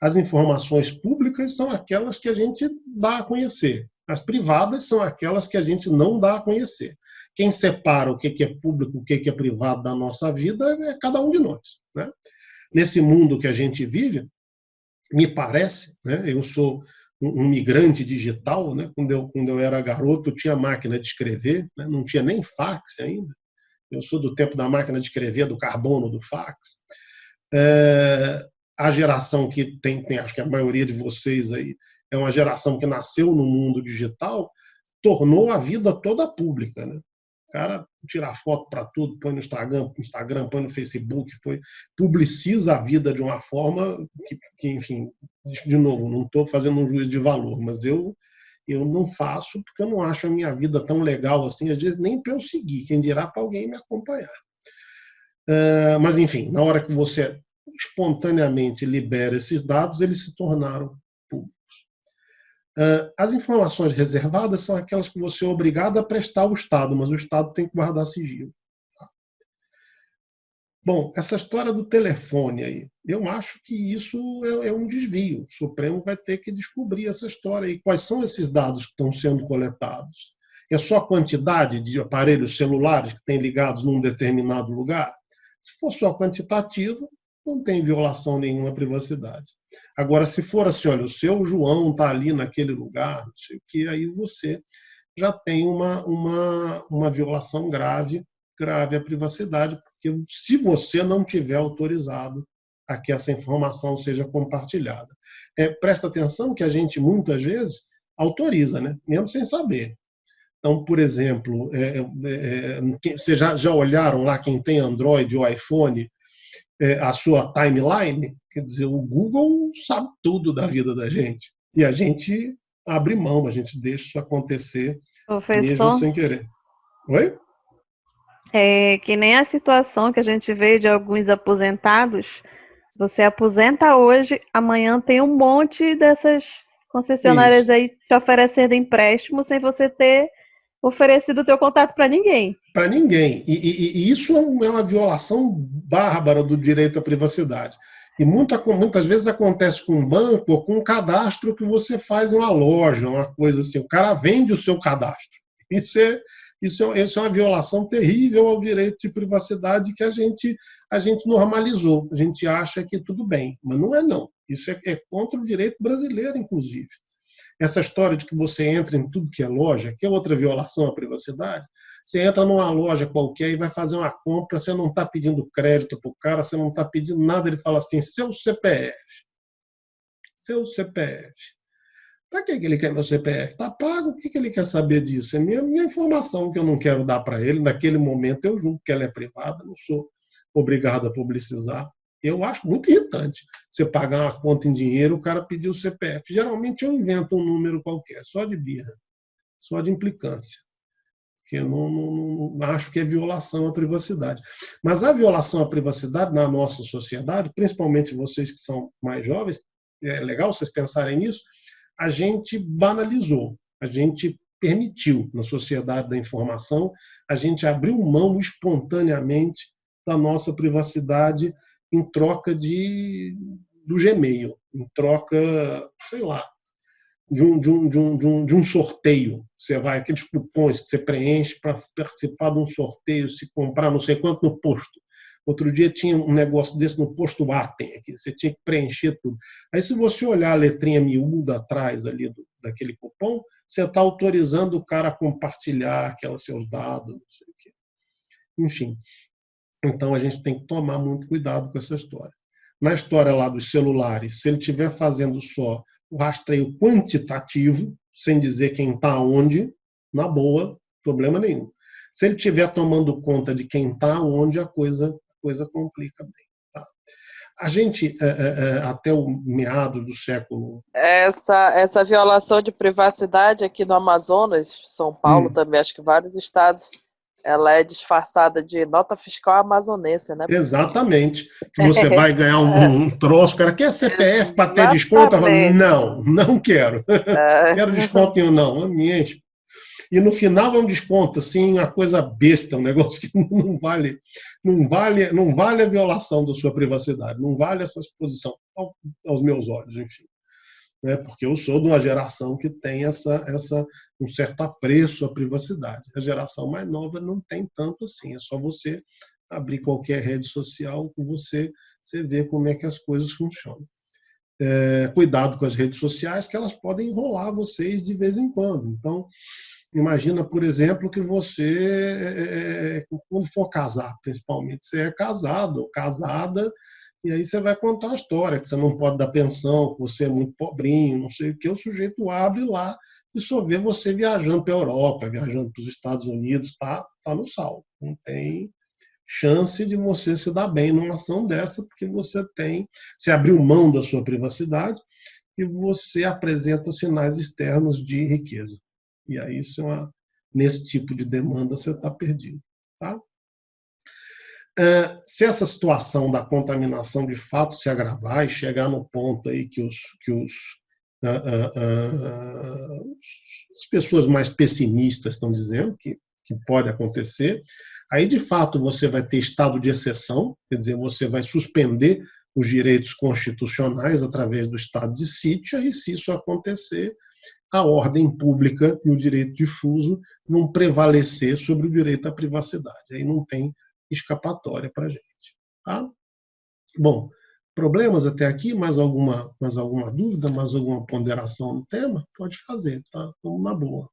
As informações públicas são aquelas que a gente dá a conhecer. As privadas são aquelas que a gente não dá a conhecer. Quem separa o que é público, o que é privado da nossa vida é cada um de nós, né? Nesse mundo que a gente vive, me parece, né? Eu sou um migrante digital, né? Quando eu era garoto, eu tinha máquina de escrever, né? Não tinha nem fax ainda. Eu sou do tempo da máquina de escrever, do carbono, do fax. A geração que tem, acho que a maioria de vocês aí, é uma geração que nasceu no mundo digital, tornou a vida toda pública, né? O cara tira foto para tudo, põe no Instagram, põe no Facebook, publiciza a vida de uma forma que, enfim, de novo, não estou fazendo um juízo de valor, mas eu não faço porque eu não acho a minha vida tão legal assim, às vezes nem para eu seguir, quem dirá para alguém me acompanhar. Mas, enfim, na hora que você espontaneamente libera esses dados, eles se tornaram públicos. As informações reservadas são aquelas que você é obrigado a prestar ao Estado, mas o Estado tem que guardar sigilo. Bom, essa história do telefone aí, eu acho que isso é um desvio. O Supremo vai ter que descobrir essa história aí. Quais são esses dados que estão sendo coletados? É só a quantidade de aparelhos celulares que têm ligados num determinado lugar? Se for só quantitativo, não tem violação nenhuma à privacidade. Agora, se for assim, olha, o seu João está ali naquele lugar, não sei o que, aí você já tem uma violação grave à privacidade, porque se você não tiver autorizado a que essa informação seja compartilhada. Presta atenção que a gente, muitas vezes, autoriza, né? Mesmo sem saber. Então, por exemplo, vocês já olharam lá, quem tem Android ou iPhone, a sua timeline? Quer dizer, o Google sabe tudo da vida da gente. E a gente abre mão, a gente deixa isso acontecer, mesmo sem querer. Oi? É que nem a situação que a gente vê de alguns aposentados. Você aposenta hoje, amanhã tem um monte dessas concessionárias Isso. aí te oferecendo empréstimo sem você ter oferecido o teu contato para ninguém. Para ninguém. E isso é uma violação bárbara do direito à privacidade. E muitas vezes acontece com um banco ou com um cadastro que você faz em uma loja, uma coisa assim. O cara vende o seu cadastro. Isso é uma violação terrível ao direito de privacidade que a gente normalizou. A gente acha que tudo bem, mas não é não. Isso é contra o direito brasileiro, inclusive. Essa história de que você entra em tudo que é loja, que é outra violação à privacidade. Você entra numa loja qualquer e vai fazer uma compra, você não está pedindo crédito para o cara, você não está pedindo nada, ele fala assim, seu CPF. Seu CPF. Para que ele quer meu CPF? Está pago, o que ele quer saber disso? É minha informação que eu não quero dar para ele. Naquele momento eu julgo que ela é privada, não sou obrigado a publicizar. Eu acho muito irritante você pagar uma conta em dinheiro, o cara pedir o CPF. Geralmente eu invento um número qualquer, só de birra, só de implicância. Porque eu não acho que é violação à privacidade. Mas a violação à privacidade na nossa sociedade, principalmente vocês que são mais jovens, é legal vocês pensarem nisso, a gente banalizou, a gente permitiu na sociedade da informação, a gente abriu mão espontaneamente da nossa privacidade em troca do Gmail, em troca, sei lá, de um sorteio. Você vai, aqueles cupons que você preenche para participar de um sorteio, se comprar não sei quanto no posto. Outro dia tinha um negócio desse no posto Atem, aqui, você tinha que preencher tudo. Aí, se você olhar a letrinha miúda atrás ali daquele cupom, você está autorizando o cara a compartilhar aqueles seus dados, não sei o quê. Enfim. Então, a gente tem que tomar muito cuidado com essa história. Na história lá dos celulares, se ele estiver fazendo só o rastreio quantitativo, sem dizer quem está onde, na boa, problema nenhum. Se ele estiver tomando conta de quem está onde, a coisa complica bem. Tá? A gente, até o meados do século... Essa violação de privacidade aqui no Amazonas, São Paulo também, acho que vários estados, ela é disfarçada de nota fiscal amazonense, né? Exatamente. Que você vai ganhar um troço, cara, quer CPF para ter desconto? Não quero. Quero desconto nenhum, não. Me enche. E no final é um desconto, assim, uma coisa besta, um negócio que não vale a violação da sua privacidade, não vale essa exposição aos meus olhos, enfim. Né? Porque eu sou de uma geração que tem um certo apreço à privacidade. A geração mais nova não tem tanto assim, é só você abrir qualquer rede social que você vê como é que as coisas funcionam. Cuidado com as redes sociais, que elas podem enrolar vocês de vez em quando. Então, imagina, por exemplo, que você, quando for casar, principalmente, você é casado ou casada E aí você vai contar a história, que você não pode dar pensão, que você é muito pobrinho, não sei o que, o sujeito abre lá e só vê você viajando para a Europa, viajando para os Estados Unidos, tá no saldo. Não tem chance de você se dar bem numa ação dessa, porque você abriu mão da sua privacidade e você apresenta sinais externos de riqueza. E aí, nesse tipo de demanda, você está perdido. Tá? Se essa situação da contaminação de fato se agravar e chegar no ponto aí que as pessoas mais pessimistas estão dizendo que pode acontecer, aí de fato você vai ter estado de exceção, quer dizer, você vai suspender os direitos constitucionais através do estado de sítio, e se isso acontecer, a ordem pública e o direito difuso vão prevalecer sobre o direito à privacidade. Aí não tem escapatória para a gente. Tá? Bom, problemas até aqui? Mais alguma dúvida? Mais alguma ponderação no tema? Pode fazer, tá? Estamos na boa.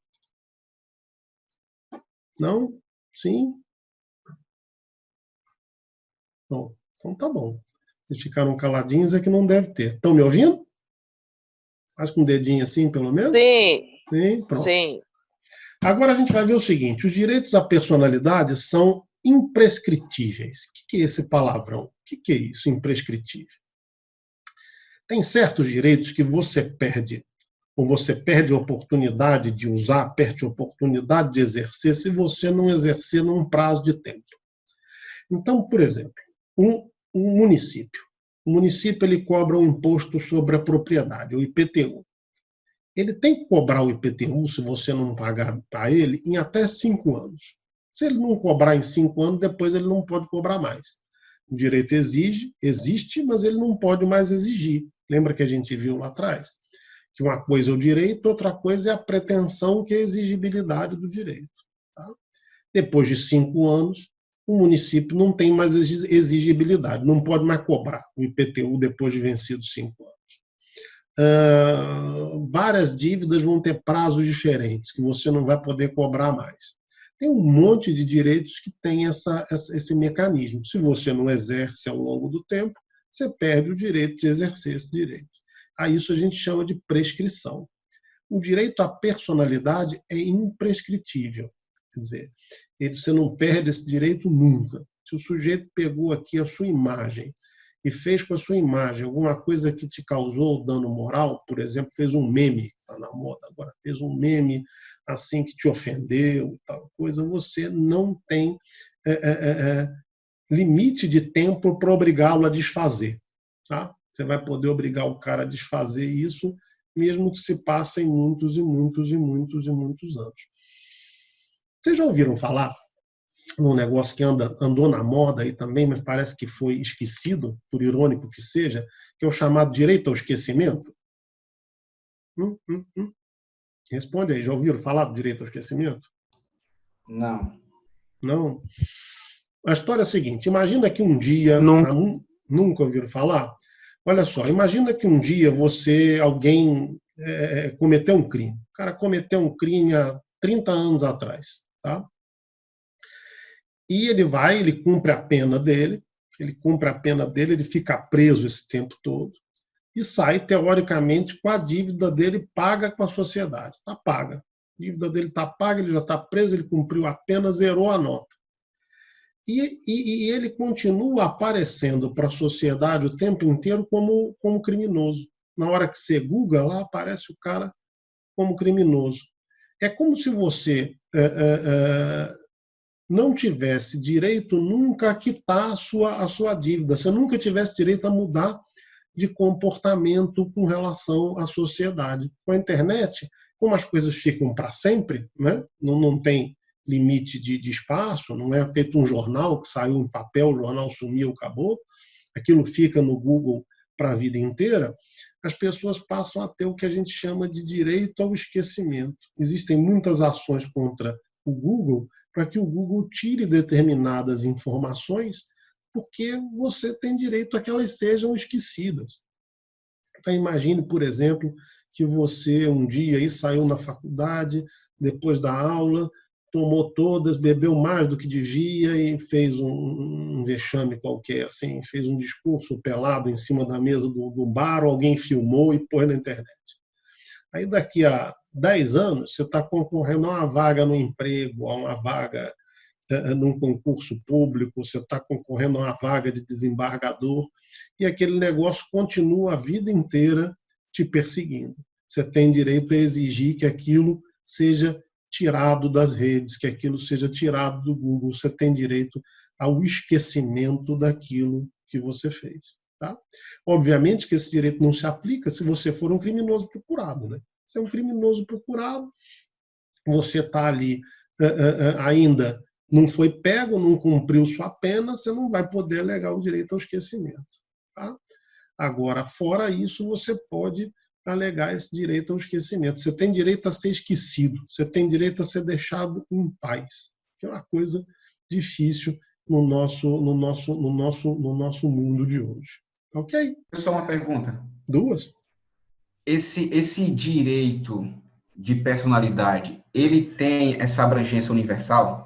Não? Sim? Bom, então tá bom. Eles ficaram caladinhos, é que não deve ter. Estão me ouvindo? Faz com o dedinho assim, pelo menos? Sim. Sim, pronto. Sim. Agora a gente vai ver o seguinte, os direitos à personalidade são imprescritíveis. O que é esse palavrão? O que é isso, imprescritível? Tem certos direitos que você perde, ou você perde a oportunidade de usar, perde a oportunidade de exercer, se você não exercer num prazo de tempo. Então, por exemplo, um município. O município ele cobra um imposto sobre a propriedade, o IPTU. Ele tem que cobrar o IPTU, se você não pagar para ele, em até 5 anos. Se ele não cobrar em 5 anos, depois ele não pode cobrar mais. O direito existe, mas ele não pode mais exigir. Lembra que a gente viu lá atrás? Que uma coisa é o direito, outra coisa é a pretensão, que é a exigibilidade do direito. Tá? Depois de 5 anos, o município não tem mais exigibilidade, não pode mais cobrar o IPTU depois de vencidos 5 anos. Várias dívidas vão ter prazos diferentes, que você não vai poder cobrar mais. Tem um monte de direitos que tem esse mecanismo. Se você não exerce ao longo do tempo, você perde o direito de exercer esse direito. A isso a gente chama de prescrição. O direito à personalidade é imprescritível. Quer dizer, você não perde esse direito nunca. Se o sujeito pegou aqui a sua imagem e fez com a sua imagem alguma coisa que te causou dano moral, por exemplo, fez um meme, está na moda agora, fez um meme assim que te ofendeu e tal coisa, você não tem limite de tempo para obrigá-lo a desfazer. Tá? Você vai poder obrigar o cara a desfazer isso, mesmo que se passem muitos e muitos e muitos e muitos anos. Vocês já ouviram falar num negócio que andou na moda aí também, mas parece que foi esquecido, por irônico que seja, que é o chamado direito ao esquecimento? Responde aí, já ouviram falar do direito ao esquecimento? Não. Não? A história é a seguinte, imagina que um dia... Nunca ouviram falar? Olha só, imagina que um dia alguém cometeu um crime. O cara cometeu um crime há 30 anos atrás. Tá? E ele cumpre a pena dele, ele fica preso esse tempo todo e sai, teoricamente, com a dívida dele paga com a sociedade. Está paga. A dívida dele está paga, ele já está preso, ele cumpriu a pena, zerou a nota. E ele continua aparecendo para a sociedade o tempo inteiro como criminoso. Na hora que você google lá, aparece o cara como criminoso. É como se você não tivesse direito nunca a quitar a sua dívida. Você nunca tivesse direito a mudar de comportamento com relação à sociedade. Com a internet, como as coisas ficam para sempre, né? Não tem limite de espaço, não é feito um jornal que saiu em papel, o jornal sumiu, acabou, aquilo fica no Google para a vida inteira, as pessoas passam a ter o que a gente chama de direito ao esquecimento. Existem muitas ações contra o Google para que o Google tire determinadas informações, porque você tem direito a que elas sejam esquecidas. Então, imagine, por exemplo, que você um dia aí saiu na faculdade, depois da aula, tomou todas, bebeu mais do que devia e fez um vexame qualquer, assim, fez um discurso pelado em cima da mesa do bar, ou alguém filmou e pôs na internet. Aí daqui a 10 anos você está concorrendo a uma vaga no emprego, a uma vaga num concurso público, você está concorrendo a uma vaga de desembargador, e aquele negócio continua a vida inteira te perseguindo. Você tem direito a exigir que aquilo seja tirado das redes, que aquilo seja tirado do Google. Você tem direito ao esquecimento daquilo que você fez. Tá? Obviamente que esse direito não se aplica se você for um criminoso procurado. Né? Se é um criminoso procurado, você está ali ainda não foi pego, não cumpriu sua pena, você não vai poder alegar o direito ao esquecimento. Tá? Agora, fora isso, você pode alegar esse direito ao esquecimento. Você tem direito a ser esquecido, você tem direito a ser deixado em paz, que é uma coisa difícil no nosso mundo de hoje. Ok? Só uma pergunta. 2. Esse direito de personalidade, ele tem essa abrangência universal?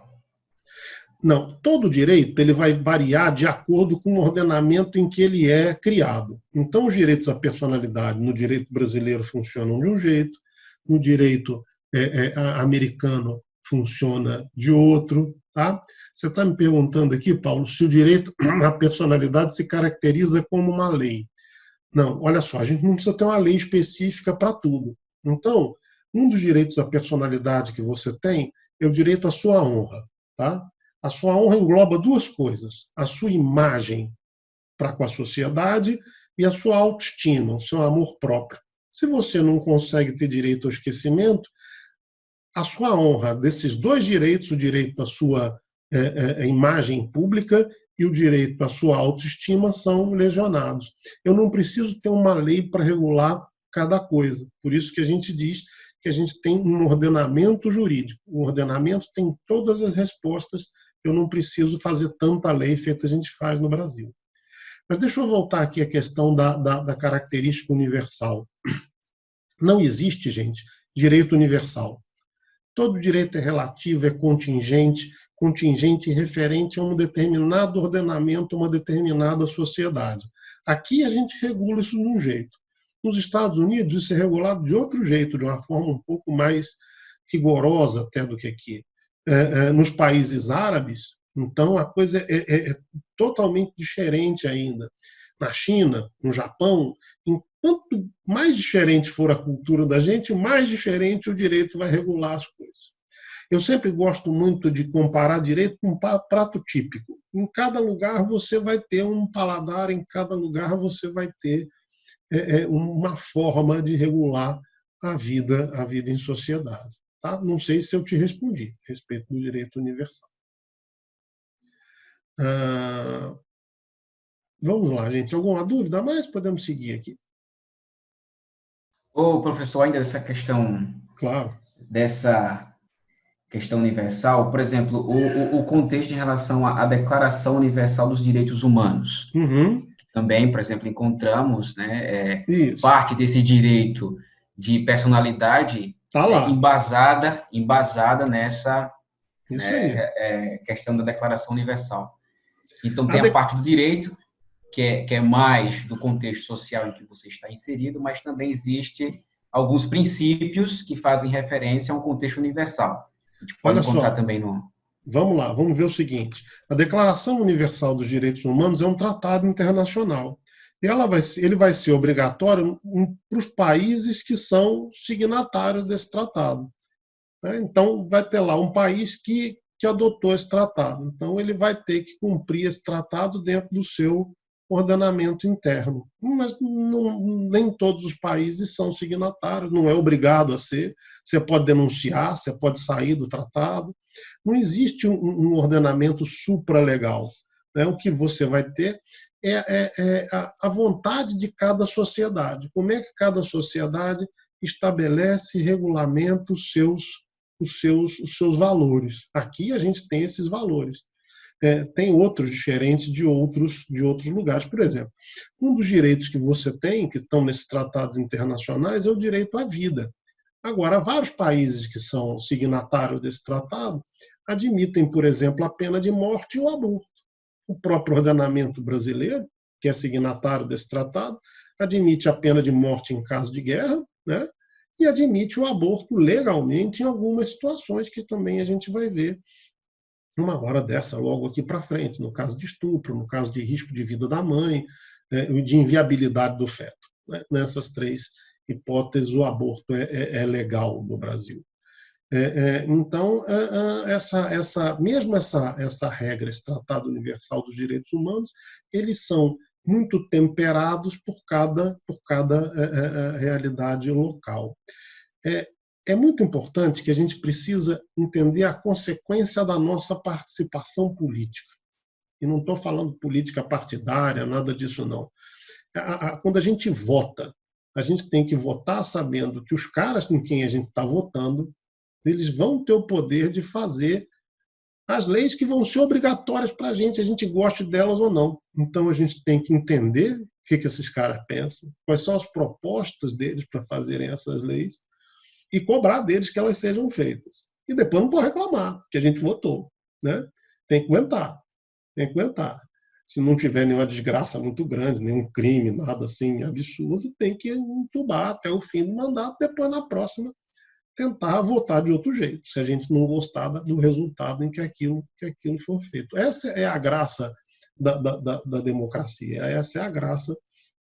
Não, todo direito ele vai variar de acordo com o ordenamento em que ele é criado. Então, os direitos à personalidade no direito brasileiro funcionam de um jeito, no direito americano funciona de outro. Tá? Você está me perguntando aqui, Paulo, se o direito à personalidade se caracteriza como uma lei. Não, olha só, a gente não precisa ter uma lei específica para tudo. Então, um dos direitos à personalidade que você tem é o direito à sua honra. Tá? A sua honra engloba 2 coisas: a sua imagem para com a sociedade e a sua autoestima, o seu amor próprio. Se você não consegue ter direito ao esquecimento, a sua honra desses 2 direitos, o direito à sua imagem pública e o direito à sua autoestima, são lesionados. Eu não preciso ter uma lei para regular cada coisa. Por isso que a gente diz que a gente tem um ordenamento jurídico. O ordenamento tem todas as respostas. Eu não preciso fazer tanta lei feita a gente faz no Brasil. Mas deixa eu voltar aqui à questão da característica universal. Não existe, gente, direito universal. Todo direito é relativo, é contingente e referente a um determinado ordenamento, uma determinada sociedade. Aqui a gente regula isso de um jeito. Nos Estados Unidos isso é regulado de outro jeito, de uma forma um pouco mais rigorosa até do que aqui. Nos países árabes, então a coisa é totalmente diferente ainda. Na China, no Japão, quanto mais diferente for a cultura da gente, mais diferente o direito vai regular as coisas. Eu sempre gosto muito de comparar direito com um prato típico. Em cada lugar você vai ter um paladar, em cada lugar você vai ter uma forma de regular a vida em sociedade. Tá? Não sei se eu te respondi a respeito do direito universal. Vamos lá, gente. Alguma dúvida a mais? Podemos seguir aqui. Ô, professor, ainda dessa questão, claro, dessa questão universal, por exemplo, o contexto em relação à Declaração Universal dos Direitos Humanos. Uhum. Também, por exemplo, encontramos, né, parte desse direito de personalidade tá lá. embasada nessa questão da Declaração Universal. Então, tem a parte do direito, que é mais do contexto social em que você está inserido, mas também existe alguns princípios que fazem referência a um contexto universal. A gente pode encontrar também no... Vamos lá, vamos ver o seguinte. A Declaração Universal dos Direitos Humanos é um tratado internacional. E ele vai ser obrigatório para os países que são signatários desse tratado. Então, vai ter lá um país que adotou esse tratado. Então, ele vai ter que cumprir esse tratado dentro do seu ordenamento interno. Mas nem todos os países são signatários, não é obrigado a ser. Você pode denunciar, você pode sair do tratado. Não existe um ordenamento supralegal. O que você vai ter é a vontade de cada sociedade. Como é que cada sociedade estabelece e regulamenta os seus valores. Aqui a gente tem esses valores. Tem outros diferentes de outros lugares. Por exemplo, um dos direitos que você tem, que estão nesses tratados internacionais, é o direito à vida. Agora, vários países que são signatários desse tratado admitem, por exemplo, a pena de morte e o aborto. O próprio ordenamento brasileiro, que é signatário desse tratado, admite a pena de morte em caso de guerra, né? E admite o aborto legalmente em algumas situações que também a gente vai ver uma hora dessa logo aqui para frente, no caso de estupro, no caso de risco de vida da mãe, de inviabilidade do feto. Né? Nessas 3 hipóteses, o aborto é legal no Brasil. Então, mesmo essa regra, esse Tratado Universal dos Direitos Humanos, eles são muito temperados por cada realidade local. É muito importante que a gente precisa entender a consequência da nossa participação política. E não estou falando política partidária, nada disso não. Quando a gente vota, a gente tem que votar sabendo que os caras com quem a gente está votando, eles vão ter o poder de fazer as leis que vão ser obrigatórias para a gente goste delas ou não. Então a gente tem que entender o que esses caras pensam, quais são as propostas deles para fazerem essas leis, e cobrar deles que elas sejam feitas. E depois não pode reclamar, que a gente votou. Né? Tem que aguentar. Se não tiver nenhuma desgraça muito grande, nenhum crime, nada assim absurdo, tem que entubar até o fim do mandato, depois na próxima tentar votar de outro jeito, se a gente não gostar do resultado em que aquilo for feito. Essa é a graça da democracia, essa é a graça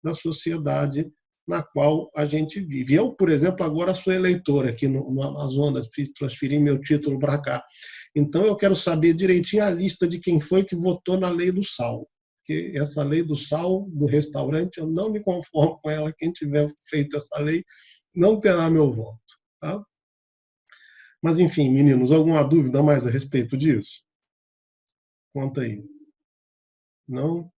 da sociedade na qual a gente vive. Eu, por exemplo, agora sou eleitor aqui no Amazonas, transferi meu título para cá. Então, eu quero saber direitinho a lista de quem foi que votou na lei do sal. Porque essa lei do sal, do restaurante, eu não me conformo com ela. Quem tiver feito essa lei não terá meu voto. Tá? Mas, enfim, meninos, alguma dúvida mais a respeito disso? Conta aí. Não?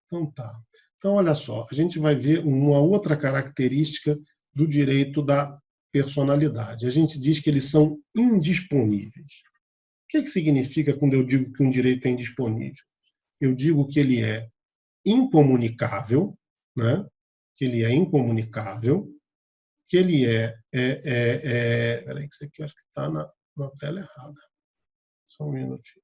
Então tá. Então, olha só, a gente vai ver uma outra característica do direito da personalidade. A gente diz que eles são indisponíveis. O que significa quando eu digo que um direito é indisponível? Eu digo que ele é incomunicável, né? Que ele é incomunicável, que ele peraí, que isso aqui acho que está na tela errada. Só um minutinho.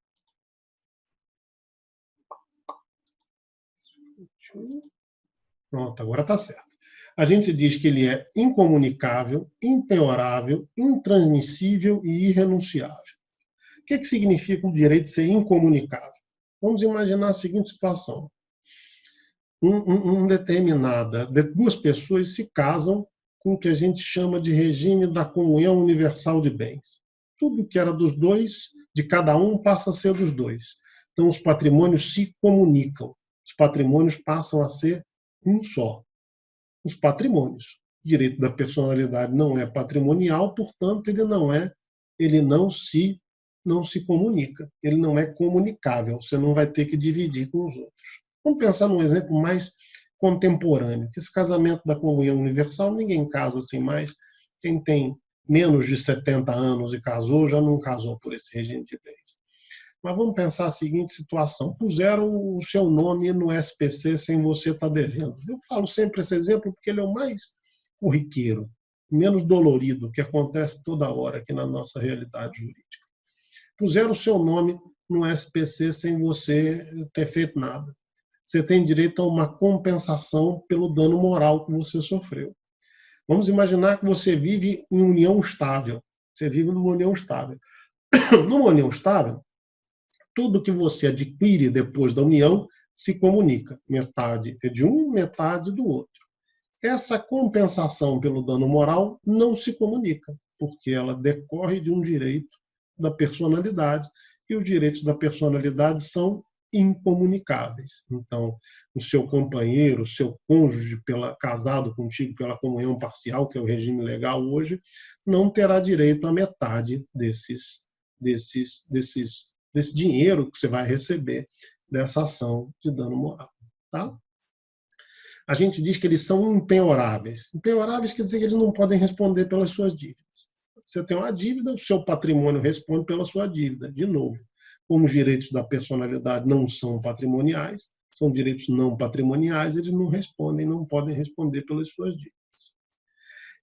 Pronto, agora está certo. A gente diz que ele é incomunicável, impenhorável, intransmissível e irrenunciável. O que significa o direito de ser incomunicável? Vamos imaginar a seguinte situação. Duas pessoas se casam com o que a gente chama de regime da comunhão universal de bens. Tudo que era dos dois, de cada um, passa a ser dos dois. Então, os patrimônios se comunicam. Os patrimônios passam a ser um só. Os patrimônios. O direito da personalidade não é patrimonial, portanto, ele não se comunica. Ele não é comunicável. Você não vai ter que dividir com os outros. Vamos pensar num exemplo mais contemporâneo. Que esse casamento da comunhão universal, ninguém casa assim mais. Quem tem menos de 70 anos e casou, já não casou por esse regime de bens. Mas vamos pensar a seguinte situação. Puseram o seu nome no SPC sem você estar devendo. Eu falo sempre esse exemplo porque ele é o mais corriqueiro, menos dolorido, que acontece toda hora aqui na nossa realidade jurídica. Puseram o seu nome no SPC sem você ter feito nada. Você tem direito a uma compensação pelo dano moral que você sofreu. Vamos imaginar que você vive em união estável. Você vive numa união estável. Numa união estável, tudo que você adquire depois da união se comunica. Metade é de um, metade do outro. Essa compensação pelo dano moral não se comunica, porque ela decorre de um direito da personalidade, e os direitos da personalidade são incomunicáveis. Então, o seu companheiro, o seu cônjuge, casado contigo pela comunhão parcial, que é o regime legal hoje, não terá direito à metade desse dinheiro que você vai receber dessa ação de dano moral. Tá? A gente diz que eles são impenhoráveis. Impenhoráveis quer dizer que eles não podem responder pelas suas dívidas. Você tem uma dívida, o seu patrimônio responde pela sua dívida. De novo, como os direitos da personalidade não são patrimoniais, são direitos não patrimoniais, eles não respondem, não podem responder pelas suas dívidas.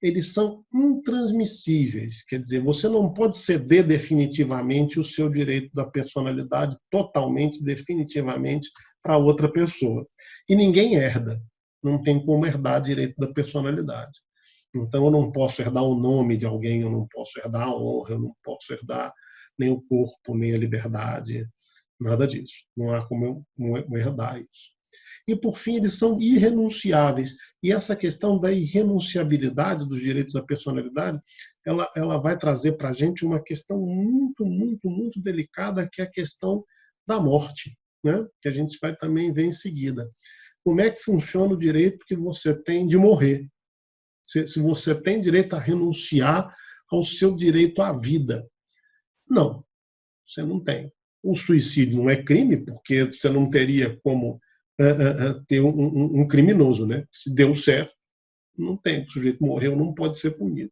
eles são intransmissíveis. Quer dizer, você não pode ceder definitivamente o seu direito da personalidade totalmente, definitivamente, para outra pessoa. E ninguém herda. Não tem como herdar direito da personalidade. Então, eu não posso herdar o nome de alguém, eu não posso herdar a honra, eu não posso herdar nem o corpo, nem a liberdade, nada disso. Não há como eu herdar isso. E, por fim, eles são irrenunciáveis. E essa questão da irrenunciabilidade dos direitos da personalidade, ela vai trazer para a gente uma questão muito, muito, muito delicada, que é a questão da morte, né? Que a gente vai também ver em seguida. Como é que funciona o direito que você tem de morrer? Se você tem direito a renunciar ao seu direito à vida. Não, você não tem. O suicídio não é crime, porque você não teria como ter um criminoso, né? Se deu certo, não tem. O sujeito morreu, não pode ser punido.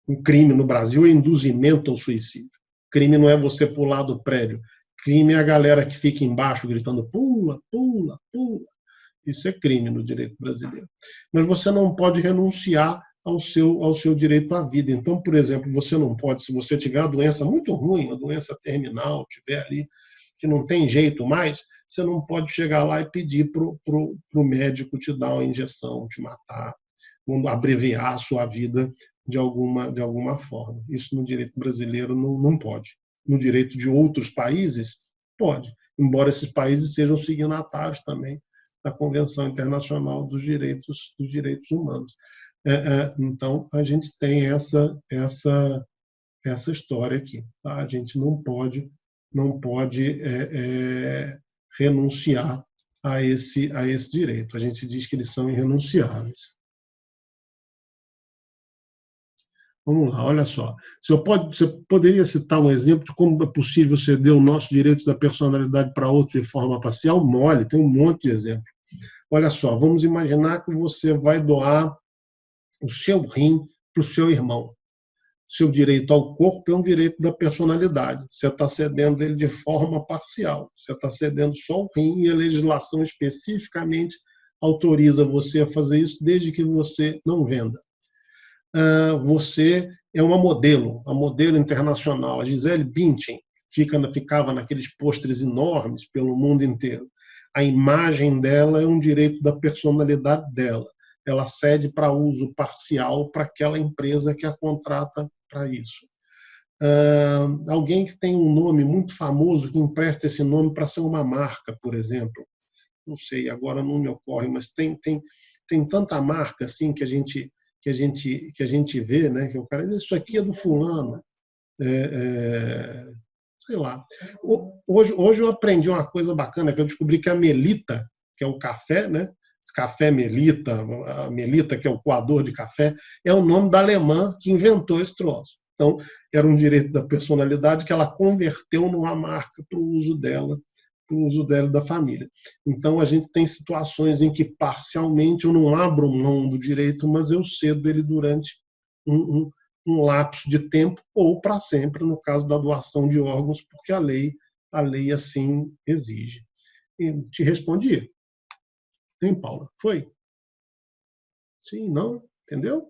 Um crime no Brasil é induzimento ao suicídio. Crime não é você pular do prédio. Crime é a galera que fica embaixo gritando pula, pula, pula. Isso é crime no direito brasileiro. Mas você não pode renunciar ao seu direito à vida. Então, por exemplo, você não pode, se você tiver uma doença muito ruim, uma doença terminal, tiver ali, que não tem jeito mais, você não pode chegar lá e pedir para o médico te dar uma injeção, te matar, abreviar a sua vida de alguma forma. Isso no direito brasileiro não pode. No direito de outros países, pode, embora esses países sejam signatários também da Convenção Internacional dos Direitos Humanos. Então, a gente tem essa história aqui. Tá? A gente não pode renunciar a esse direito. A gente diz que eles são irrenunciáveis. Vamos lá, olha só. Você poderia citar um exemplo de como é possível ceder o nosso direito da personalidade para outro de forma parcial? Mole, tem um monte de exemplos. Olha só, vamos imaginar que você vai doar o seu rim para o seu irmão. Seu direito ao corpo é um direito da personalidade. Você está cedendo ele de forma parcial. Você está cedendo só o rim e a legislação especificamente autoriza você a fazer isso desde que você não venda. Você é uma modelo internacional. A Gisele Bündchen ficava naqueles pôsteres enormes pelo mundo inteiro. A imagem dela é um direito da personalidade dela. Ela cede para uso parcial para aquela empresa que a contrata para isso. Alguém que tem um nome muito famoso, que empresta esse nome para ser uma marca, por exemplo. Não sei, agora não me ocorre, mas tem tanta marca assim que a gente vê, né? Que o cara diz, isso aqui é do fulano. Sei lá. Hoje eu aprendi uma coisa bacana, que eu descobri que a Melita, que é o café, né? Café Melita, a Melita, que é o coador de café, é o nome da alemã que inventou esse troço. Então, era um direito da personalidade que ela converteu numa marca para o uso dela e da família. Então, a gente tem situações em que, parcialmente, eu não abro mão do direito, mas eu cedo ele durante um lapso de tempo ou para sempre, no caso da doação de órgãos, porque a lei assim exige. E te respondi. Hein, Paula? Foi? Sim, não? Entendeu?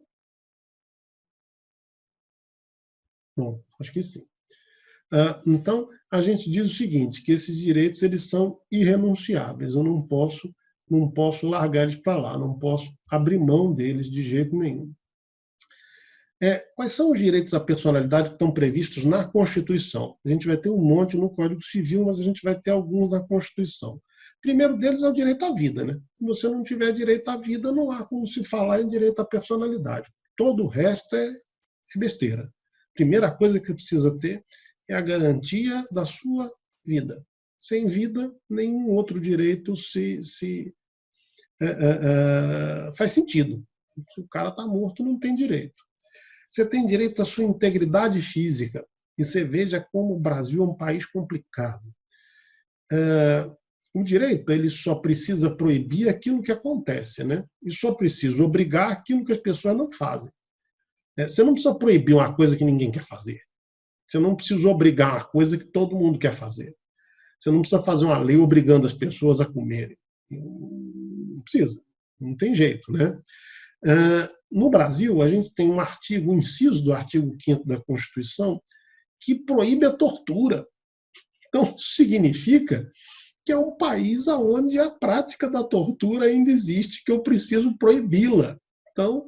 Bom, acho que sim. Então, a gente diz o seguinte, que esses direitos eles são irrenunciáveis. Eu não posso largar eles para lá, não posso abrir mão deles de jeito nenhum. Quais são os direitos à personalidade que estão previstos na Constituição? A gente vai ter um monte no Código Civil, mas a gente vai ter alguns na Constituição. O primeiro deles é o direito à vida, né? Se você não tiver direito à vida, não há como se falar em direito à personalidade. Todo o resto é besteira. A primeira coisa que precisa ter é a garantia da sua vida. Sem vida, nenhum outro direito faz sentido. Se o cara está morto, não tem direito. Você tem direito à sua integridade física. E você veja como o Brasil é um país complicado. O direito ele só precisa proibir aquilo que acontece, né? E só precisa obrigar aquilo que as pessoas não fazem. Você não precisa proibir uma coisa que ninguém quer fazer. Você não precisa obrigar uma coisa que todo mundo quer fazer. Você não precisa fazer uma lei obrigando as pessoas a comerem. Não precisa. Não tem jeito, né? no Brasil, a gente tem um artigo, um inciso do artigo 5º da Constituição, que proíbe a tortura. Então, isso significa que é um país onde a prática da tortura ainda existe, que eu preciso proibi-la. Então,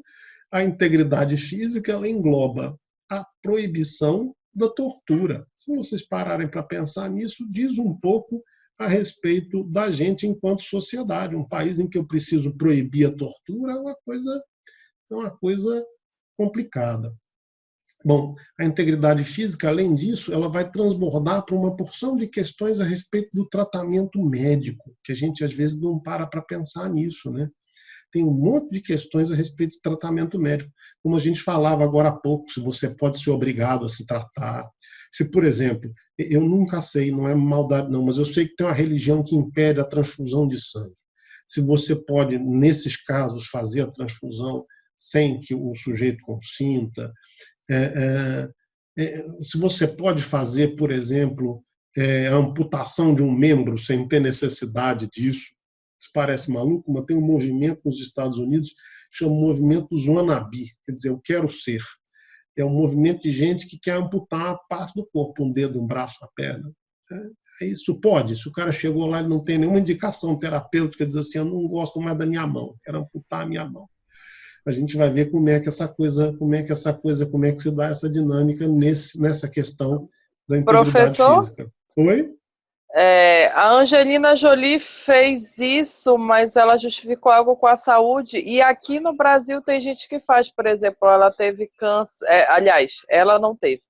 a integridade física ela engloba a proibição da tortura. Se vocês pararem para pensar nisso, diz um pouco a respeito da gente enquanto sociedade. Um país em que eu preciso proibir a tortura é uma coisa complicada. Bom, a integridade física, além disso, ela vai transbordar para uma porção de questões a respeito do tratamento médico, que a gente às vezes não para pensar nisso, né? Tem um monte de questões a respeito de tratamento médico. Como a gente falava agora há pouco, se você pode ser obrigado a se tratar. Se, por exemplo, eu nunca sei, não é maldade não, mas eu sei que tem uma religião que impede a transfusão de sangue. Se você pode, nesses casos, fazer a transfusão sem que o sujeito consinta. Se você pode fazer, por exemplo, a amputação de um membro sem ter necessidade disso. Isso parece maluco, mas tem um movimento nos Estados Unidos que chama movimento dos wannabe, quer dizer, eu quero ser. É um movimento de gente que quer amputar uma parte do corpo, um dedo, um braço, uma perna. Isso pode. Se o cara chegou lá e não tem nenhuma indicação terapêutica, diz assim, eu não gosto mais da minha mão, quero amputar a minha mão. A gente vai ver como é que se dá essa dinâmica nessa questão da integridade física. Oi? A Angelina Jolie fez isso, mas ela justificou algo com a saúde. E aqui no Brasil tem gente que faz, por exemplo, ela teve câncer. Aliás, ela não teve,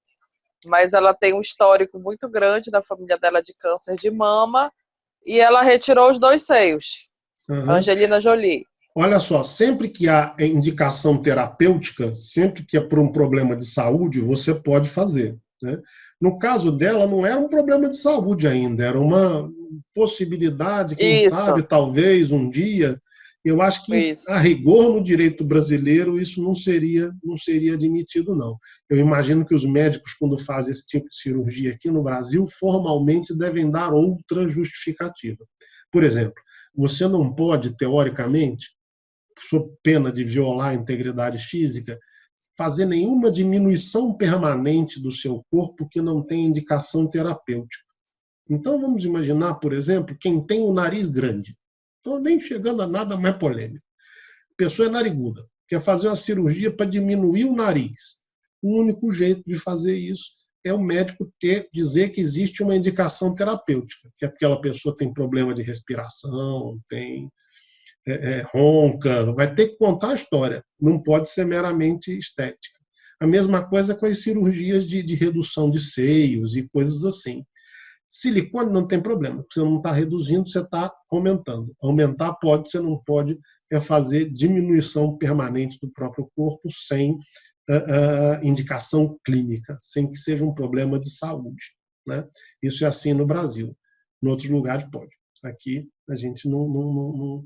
mas ela tem um histórico muito grande da família dela de câncer de mama e ela retirou os 2 seios. Uhum. Angelina Jolie. Olha só, sempre que há indicação terapêutica, sempre que é por um problema de saúde, você pode fazer, né? No caso dela, não era um problema de saúde ainda, era uma possibilidade, quem sabe, talvez, um dia. Eu acho que, a rigor, no direito brasileiro, isso não seria admitido, não. Eu imagino que os médicos, quando fazem esse tipo de cirurgia aqui no Brasil, formalmente devem dar outra justificativa. Por exemplo, você não pode, teoricamente, sob pena de violar a integridade física, fazer nenhuma diminuição permanente do seu corpo que não tenha indicação terapêutica. Então, vamos imaginar, por exemplo, quem tem o nariz grande. Estou nem chegando a nada mais polêmico. A pessoa é nariguda, quer fazer uma cirurgia para diminuir o nariz. O único jeito de fazer isso é o médico dizer que existe uma indicação terapêutica, que aquela pessoa tem problema de respiração, tem ronca, vai ter que contar a história, não pode ser meramente estética. A mesma coisa com as cirurgias de redução de seios e coisas assim. Silicone não tem problema, você não está reduzindo, você está aumentando. Aumentar pode, você não pode fazer diminuição permanente do próprio corpo sem indicação clínica, sem que seja um problema de saúde, né? Isso é assim no Brasil. Em outros lugares pode. Aqui a gente não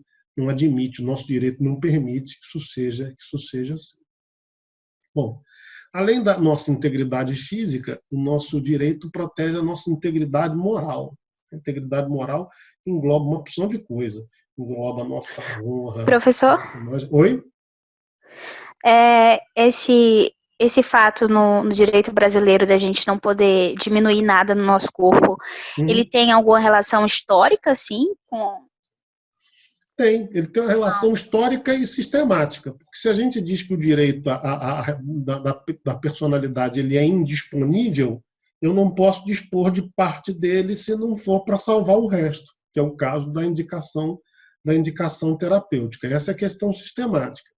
admite, o nosso direito não permite que isso seja assim. Bom, além da nossa integridade física, o nosso direito protege a nossa integridade moral. A integridade moral engloba uma opção de coisa, engloba a nossa honra. Professor? Oi? Esse fato no direito brasileiro da gente não poder diminuir nada no nosso corpo, ele tem alguma relação histórica, assim, com... Ele tem uma relação histórica e sistemática, porque se a gente diz que o direito da personalidade ele é indisponível, eu não posso dispor de parte dele se não for para salvar o resto, que é o caso da indicação terapêutica. Essa é a questão sistemática.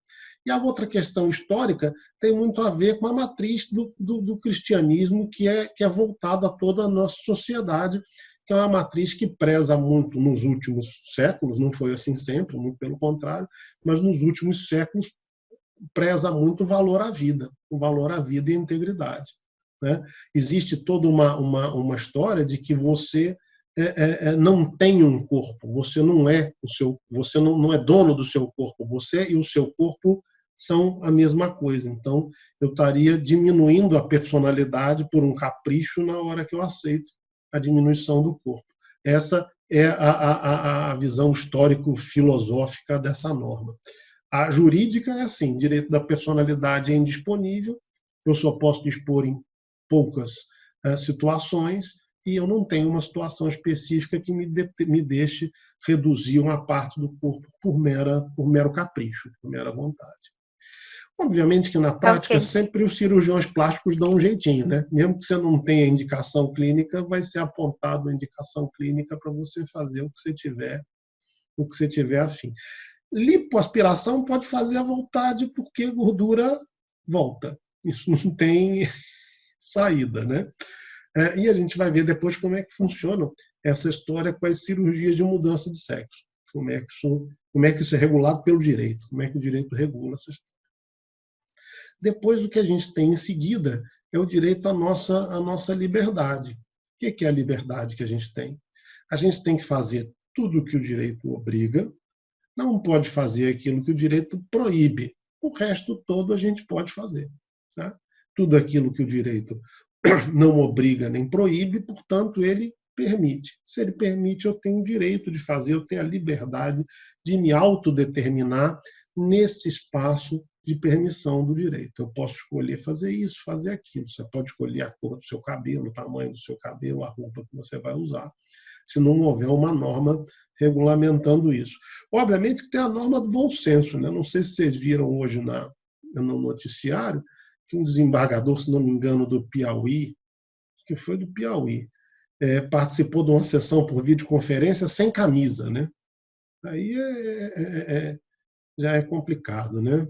E a outra questão histórica tem muito a ver com a matriz do cristianismo, que é voltada a toda a nossa sociedade, que é uma matriz que preza muito nos últimos séculos, não foi assim sempre, muito pelo contrário, mas nos últimos séculos preza muito o valor à vida e a integridade, né? Existe toda uma história de que você não tem um corpo, você não é você não é dono do seu corpo, você e o seu corpo são a mesma coisa. Então, eu estaria diminuindo a personalidade por um capricho na hora que eu aceito a diminuição do corpo. Essa é a visão histórico-filosófica dessa norma. A jurídica é assim, direito da personalidade é indisponível, eu só posso dispor em poucas situações e eu não tenho uma situação específica que me deixe reduzir uma parte do corpo por mero capricho, por mera vontade. Obviamente que na prática sempre os cirurgiões plásticos dão um jeitinho, né? Mesmo que você não tenha indicação clínica, vai ser apontado a indicação clínica para você fazer o que você tiver a fim. Lipoaspiração pode fazer à vontade, porque a gordura volta. Isso não tem saída, né? E a gente vai ver depois como é que funciona essa história com as cirurgias de mudança de sexo. Como é que isso é regulado pelo direito, como é que o direito regula essa história. Depois, o que a gente tem em seguida é o direito à nossa liberdade. O que é a liberdade que a gente tem? A gente tem que fazer tudo o que o direito obriga, não pode fazer aquilo que o direito proíbe. O resto todo a gente pode fazer. Tá? Tudo aquilo que o direito não obriga nem proíbe, portanto, ele permite. Se ele permite, eu tenho o direito de fazer, eu tenho a liberdade de me autodeterminar nesse espaço de permissão do direito. Eu posso escolher fazer isso, fazer aquilo. Você pode escolher a cor do seu cabelo, o tamanho do seu cabelo, a roupa que você vai usar, se não houver uma norma regulamentando isso. Obviamente que tem a norma do bom senso, né? Não sei se vocês viram hoje no noticiário que um desembargador, se não me engano, do Piauí, que foi do Piauí, participou de uma sessão por videoconferência sem camisa, né? Aí já é complicado, né?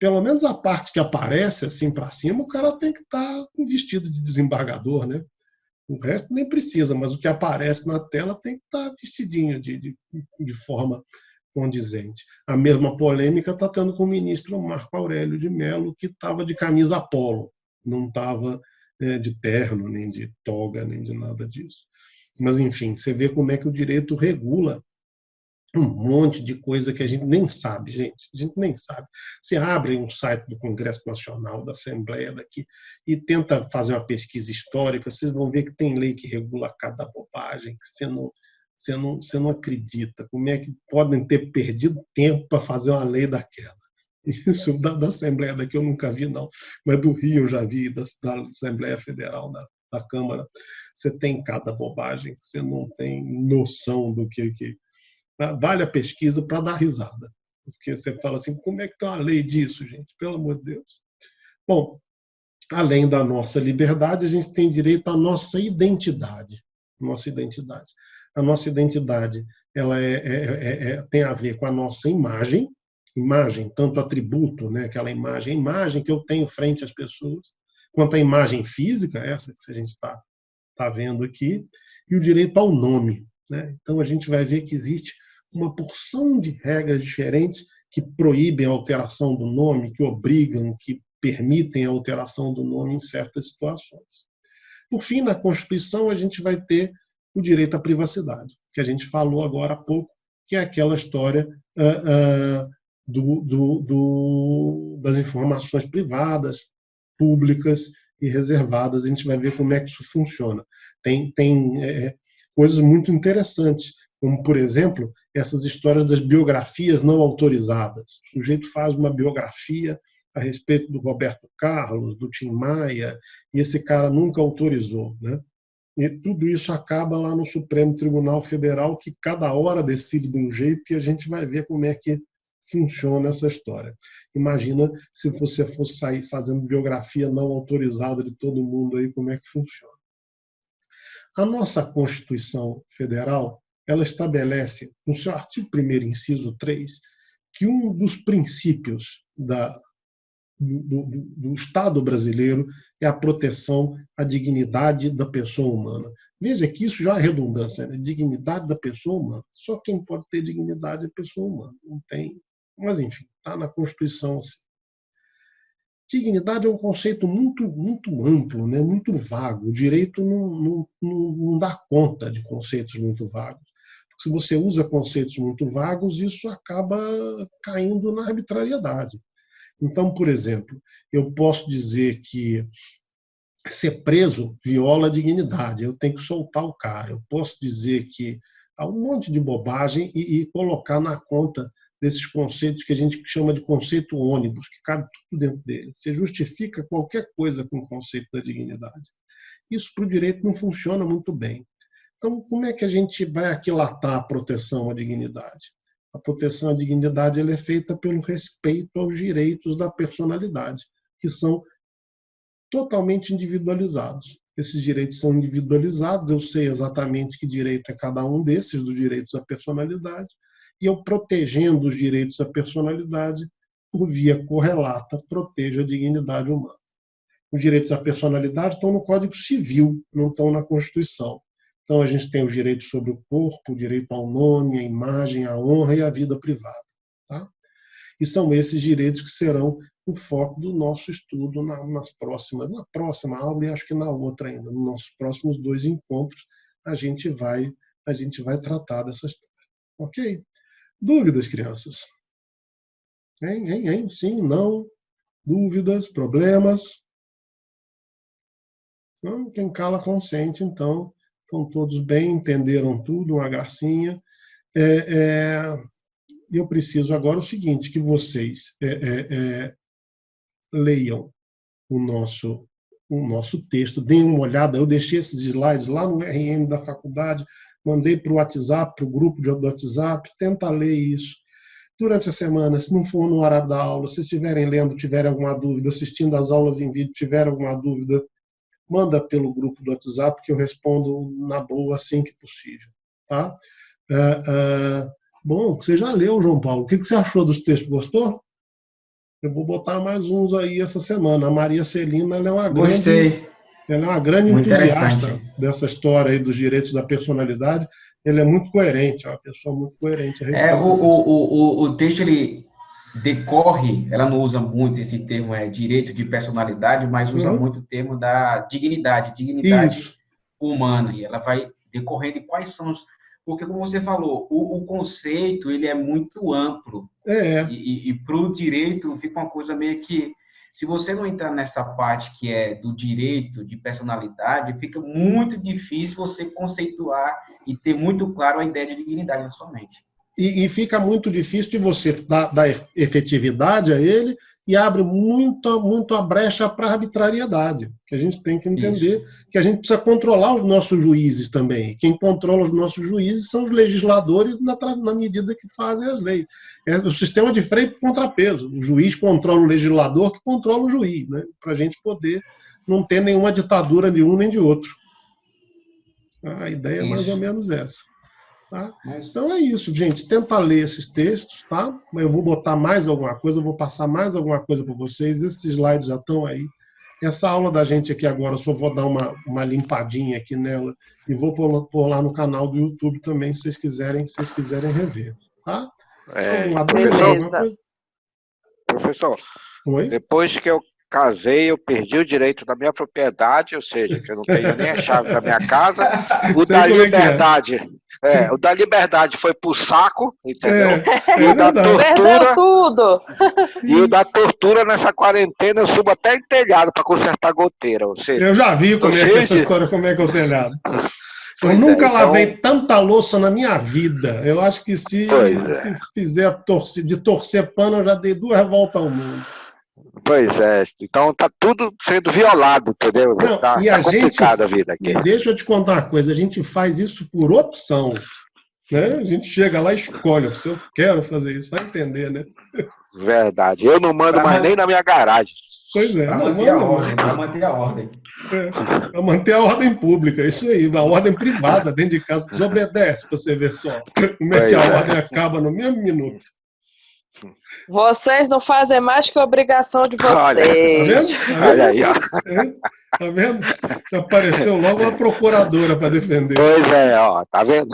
Pelo menos a parte que aparece assim para cima, o cara tem que estar com vestido de desembargador, né? O resto nem precisa, mas o que aparece na tela tem que estar vestidinho de forma condizente. A mesma polêmica está tendo com o ministro Marco Aurélio de Mello, que estava de camisa polo, não estava de terno, nem de toga, nem de nada disso. Mas, enfim, você vê como é que o direito regula um monte de coisa que a gente nem sabe, gente. A gente nem sabe. Você abre um site do Congresso Nacional, da Assembleia daqui, e tenta fazer uma pesquisa histórica, vocês vão ver que tem lei que regula cada bobagem, que você não acredita. Como é que podem ter perdido tempo para fazer uma lei daquela? Isso da Assembleia daqui eu nunca vi, não. Mas do Rio eu já vi, da Assembleia Federal, da Câmara. Você tem cada bobagem que você não tem noção do que vale a pesquisa para dar risada. Porque você fala assim, como é que tem uma lei disso, gente? Pelo amor de Deus. Bom, além da nossa liberdade, a gente tem direito à nossa identidade. A nossa identidade ela tem a ver com a nossa imagem, tanto atributo, né, aquela imagem, a imagem que eu tenho frente às pessoas, quanto a imagem física, essa que a gente está vendo aqui, e o direito ao nome. Né? Então, a gente vai ver que existe uma porção de regras diferentes que proíbem a alteração do nome, que obrigam, que permitem a alteração do nome em certas situações. Por fim, na Constituição, a gente vai ter o direito à privacidade, que a gente falou agora há pouco, que é aquela história das informações privadas, públicas e reservadas. A gente vai ver como é que isso funciona. Tem coisas muito interessantes, como, por exemplo, essas histórias das biografias não autorizadas. O sujeito faz uma biografia a respeito do Roberto Carlos, do Tim Maia, e esse cara nunca autorizou. Né? E tudo isso acaba lá no Supremo Tribunal Federal, que cada hora decide de um jeito, e a gente vai ver como é que funciona essa história. Imagina se você fosse sair fazendo biografia não autorizada de todo mundo, aí como é que funciona. A nossa Constituição Federal, ela estabelece, no seu artigo 1º, inciso 3, que um dos princípios do Estado brasileiro é a proteção à dignidade da pessoa humana. Veja que isso já é redundância, né? Dignidade da pessoa humana. Só quem pode ter dignidade é a pessoa humana. Não tem. Mas, enfim, está na Constituição assim. Dignidade é um conceito muito, muito amplo, né? Muito vago. O direito não dá conta de conceitos muito vagos. Se você usa conceitos muito vagos, isso acaba caindo na arbitrariedade. Então, por exemplo, eu posso dizer que ser preso viola a dignidade, eu tenho que soltar o cara. Eu posso dizer que há um monte de bobagem e colocar na conta desses conceitos que a gente chama de conceito ônibus, que cabe tudo dentro dele. Você justifica qualquer coisa com o conceito da dignidade. Isso para o direito não funciona muito bem. Então, como é que a gente vai aquilatar a proteção à dignidade? A proteção à dignidade ela é feita pelo respeito aos direitos da personalidade, que são totalmente individualizados. Esses direitos são individualizados, eu sei exatamente que direito é cada um desses, dos direitos à personalidade, e eu, protegendo os direitos à personalidade, por via correlata, protejo a dignidade humana. Os direitos à personalidade estão no Código Civil, não estão na Constituição. Então, a gente tem os direitos sobre o corpo, o direito ao nome, à imagem, à honra e à vida privada. Tá? E são esses direitos que serão o foco do nosso estudo na próxima aula e acho que na outra ainda. Nos nossos próximos 2 encontros, a gente vai tratar dessa história. Ok? Dúvidas, crianças? Hein? Sim, não? Dúvidas, problemas? Não, quem cala consente, então. Estão todos bem, entenderam tudo, uma gracinha. E eu preciso agora o seguinte, que vocês leiam o nosso texto, deem uma olhada. Eu deixei esses slides lá no RM da faculdade, mandei para o WhatsApp, para o grupo do WhatsApp, tenta ler isso. Durante a semana, se não for no horário da aula, se estiverem lendo, tiverem alguma dúvida, assistindo às aulas em vídeo, tiverem alguma dúvida, manda pelo grupo do WhatsApp que eu respondo na boa assim que possível. Tá? Bom, você já leu, João Paulo. O que você achou dos textos? Gostou? Eu vou botar mais uns aí essa semana. A Maria Celina ela é uma grande entusiasta dessa história aí dos direitos da personalidade. Ela é muito coerente, é uma pessoa muito coerente a respeito disso. O texto, ele decorre, ela não usa muito esse termo, direito de personalidade, mas usa muito o termo da dignidade Isso. humana, e ela vai decorrendo de quais são os... Porque, como você falou, o conceito, ele é muito amplo, e para o direito fica uma coisa meio que, se você não entrar nessa parte que é do direito de personalidade, fica muito difícil você conceituar e ter muito claro a ideia de dignidade na sua mente. E fica muito difícil de você dar efetividade a ele e abre muito a brecha para a arbitrariedade. Que a gente tem que entender que a gente precisa controlar os nossos juízes também. Quem controla os nossos juízes são os legisladores na medida que fazem as leis. É o sistema de freio e contrapeso. O juiz controla o legislador que controla o juiz, né? Para a gente poder não ter nenhuma ditadura de um nem de outro. A ideia é mais ou menos essa. Tá? Então é isso, gente. Tenta ler esses textos, tá? Eu vou botar mais alguma coisa, vou passar mais alguma coisa para vocês. Esses slides já estão aí. Essa aula da gente aqui agora, eu só vou dar uma limpadinha aqui nela e vou pôr lá no canal do YouTube também, se vocês quiserem rever, tá? Professor, Oi? Depois que eu casei, eu perdi o direito da minha propriedade, ou seja, que eu não tenho nem a chave da minha casa. O da liberdade, o da liberdade foi pro saco, entendeu? E o da tortura, tudo. E o da tortura nessa quarentena eu subo até em telhado para consertar goteira. Ou seja, eu já vi como é que essa história, como é que é o telhado. Eu nunca lavei tanta louça na minha vida. Eu acho que se fizer de torcer pano, eu já dei 2 voltas ao mundo. Pois é, então tá tudo sendo violado, entendeu? Não, tá complicada a vida aqui. E deixa eu te contar uma coisa, a gente faz isso por opção. Né? A gente chega lá e escolhe, se eu quero fazer isso, vai entender, né? Verdade, eu não mando mais nem na minha garagem. Pois é. Para manter a ordem. Para manter a ordem pública, isso aí, uma ordem privada dentro de casa, desobedece, para você ver só como é que a ordem acaba no mesmo minuto. Vocês não fazem mais que a obrigação de vocês. Olha aí, ó. Tá vendo? Apareceu logo uma procuradora para defender. Pois é, ó, tá vendo?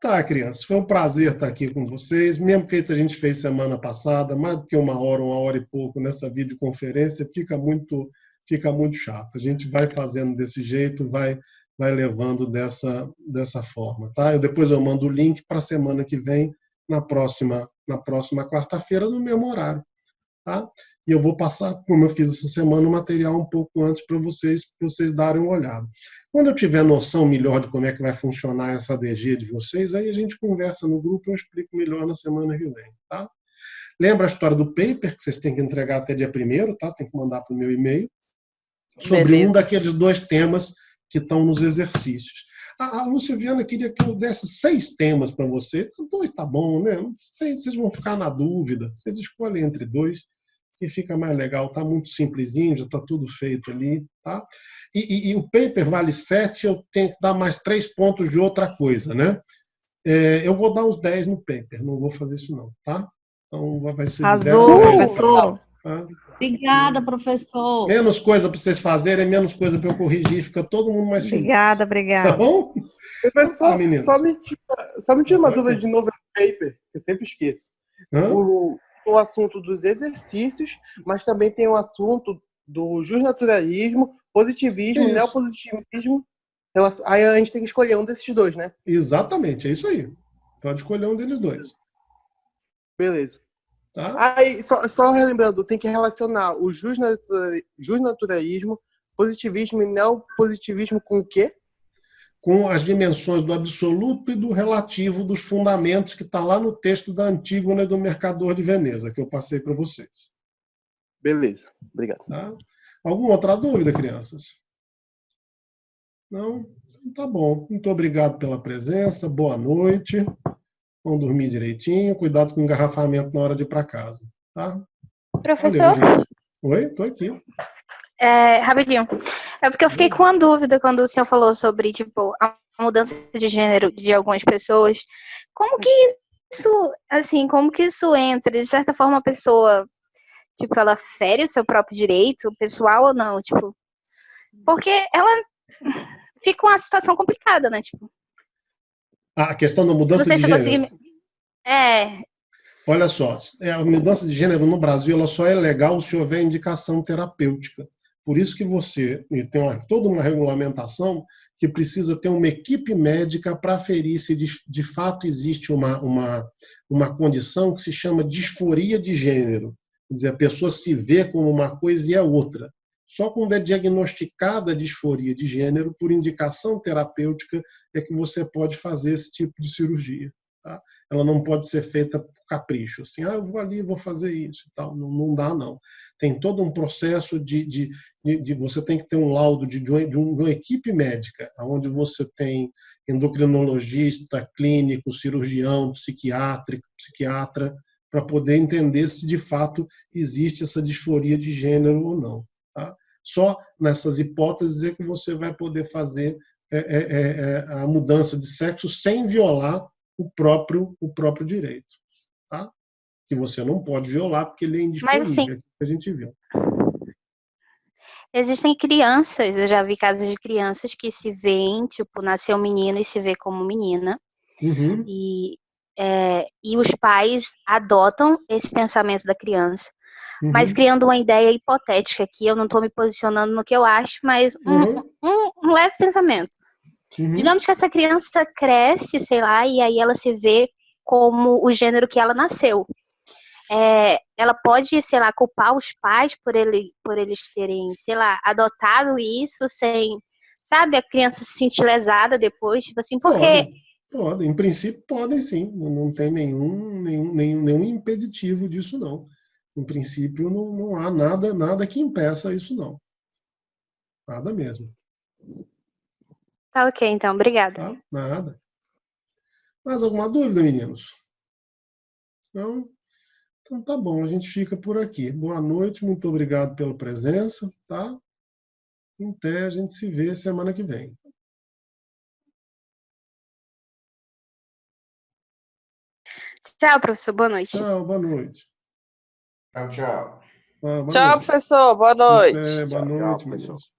Tá, crianças, foi um prazer estar aqui com vocês. Mesmo que a gente fez semana passada, mais do que 1 hora e pouco nessa videoconferência, fica muito chato. A gente vai fazendo desse jeito, vai levando dessa forma, tá? Depois eu mando o link para a semana que vem, na próxima quarta-feira, no mesmo horário. tá? E eu vou passar, como eu fiz essa semana, o material um pouco antes para vocês darem uma olhada. Quando eu tiver noção melhor de como é que vai funcionar essa DG de vocês, aí a gente conversa no grupo e eu explico melhor na semana que vem, tá? Lembra a história do paper, que vocês têm que entregar até dia 1º, tá? Tem que mandar para o meu e-mail, sobre um daqueles 2 temas que estão nos exercícios. A Luciviana queria que eu desse 6 temas para você. 2 tá bom, né? Não sei se vocês vão ficar na dúvida. Vocês escolhem entre 2, que fica mais legal. Tá muito simplesinho, já tá tudo feito ali, tá? E o paper vale 7, eu tenho que dar mais 3 pontos de outra coisa, né? Eu vou dar uns 10 no paper, não vou fazer isso não, tá? Então vai ser de 0 a 10. Professor. Tá? Obrigada, professor. Menos coisa para vocês fazerem, menos coisa para eu corrigir, fica todo mundo mais feliz. Obrigada. Tá bom? Professor, só me tira uma dúvida de novo no paper, que eu sempre esqueço. O assunto dos exercícios, mas também tem o assunto do justnaturalismo, positivismo, neopositivismo. Aí a gente tem que escolher um desses 2, né? Exatamente, é isso aí. Pode escolher um deles 2. Beleza. Tá? Aí, só relembrando, tem que relacionar o justnaturalismo, positivismo e neopositivismo com o quê? Com as dimensões do absoluto e do relativo dos fundamentos que está lá no texto da Antígona e do Mercador de Veneza, que eu passei para vocês. Beleza, obrigado. Tá? Alguma outra dúvida, crianças? Não? Então tá bom. Muito obrigado pela presença, boa noite. Vão dormir direitinho, cuidado com o engarrafamento na hora de ir para casa. Tá? Professor? Valeu, gente. Oi, estou aqui. Rapidinho. É porque eu fiquei com uma dúvida quando o senhor falou sobre, tipo, a mudança de gênero de algumas pessoas. Como que isso entra? De certa forma, a pessoa, tipo, ela fere o seu próprio direito, pessoal ou não? Tipo, porque ela fica uma situação complicada, né? Tipo, a questão da mudança de gênero. Olha só, a mudança de gênero no Brasil ela só é legal se houver indicação terapêutica. Por isso que você tem toda uma regulamentação que precisa ter uma equipe médica para aferir se de fato existe uma condição que se chama disforia de gênero. Quer dizer, a pessoa se vê como uma coisa e é outra. Só quando é diagnosticada a disforia de gênero, por indicação terapêutica, é que você pode fazer esse tipo de cirurgia. Tá? Ela não pode ser feita por capricho, assim, eu vou ali, vou fazer isso e tal. Não dá, não. Tem todo um processo de você tem que ter um laudo de uma equipe médica, onde você tem endocrinologista, clínico, cirurgião, psiquiatra, para poder entender se de fato existe essa disforia de gênero ou não. Tá? Só nessas hipóteses é que você vai poder fazer a mudança de sexo sem violar o próprio direito, tá? Que você não pode violar porque ele é indisponível, mas, assim, que a gente viu. Existem crianças, eu já vi casos de crianças que se veem, tipo, nasceu menino e se vê como menina, e os pais adotam esse pensamento da criança, mas criando uma ideia hipotética aqui, eu não estou me posicionando no que eu acho, mas um leve pensamento. Digamos que essa criança cresce, sei lá, e aí ela se vê como o gênero que ela nasceu. Ela pode, sei lá, culpar os pais por eles terem, sei lá, adotado isso sem, sabe, a criança se sentir lesada depois, tipo assim, porque... Podem, em princípio podem sim, não tem nenhum impeditivo disso não. Em princípio não há nada que impeça isso não. Nada mesmo. Tá ok, então, obrigada. Tá? Nada. Mais alguma dúvida, meninos? Não? Então tá bom, a gente fica por aqui. Boa noite, muito obrigado pela presença, tá? Até a gente se vê semana que vem. Tchau, professor, boa noite. Tchau, boa noite. Tchau. Tchau, professor, boa noite. Boa noite, meninos.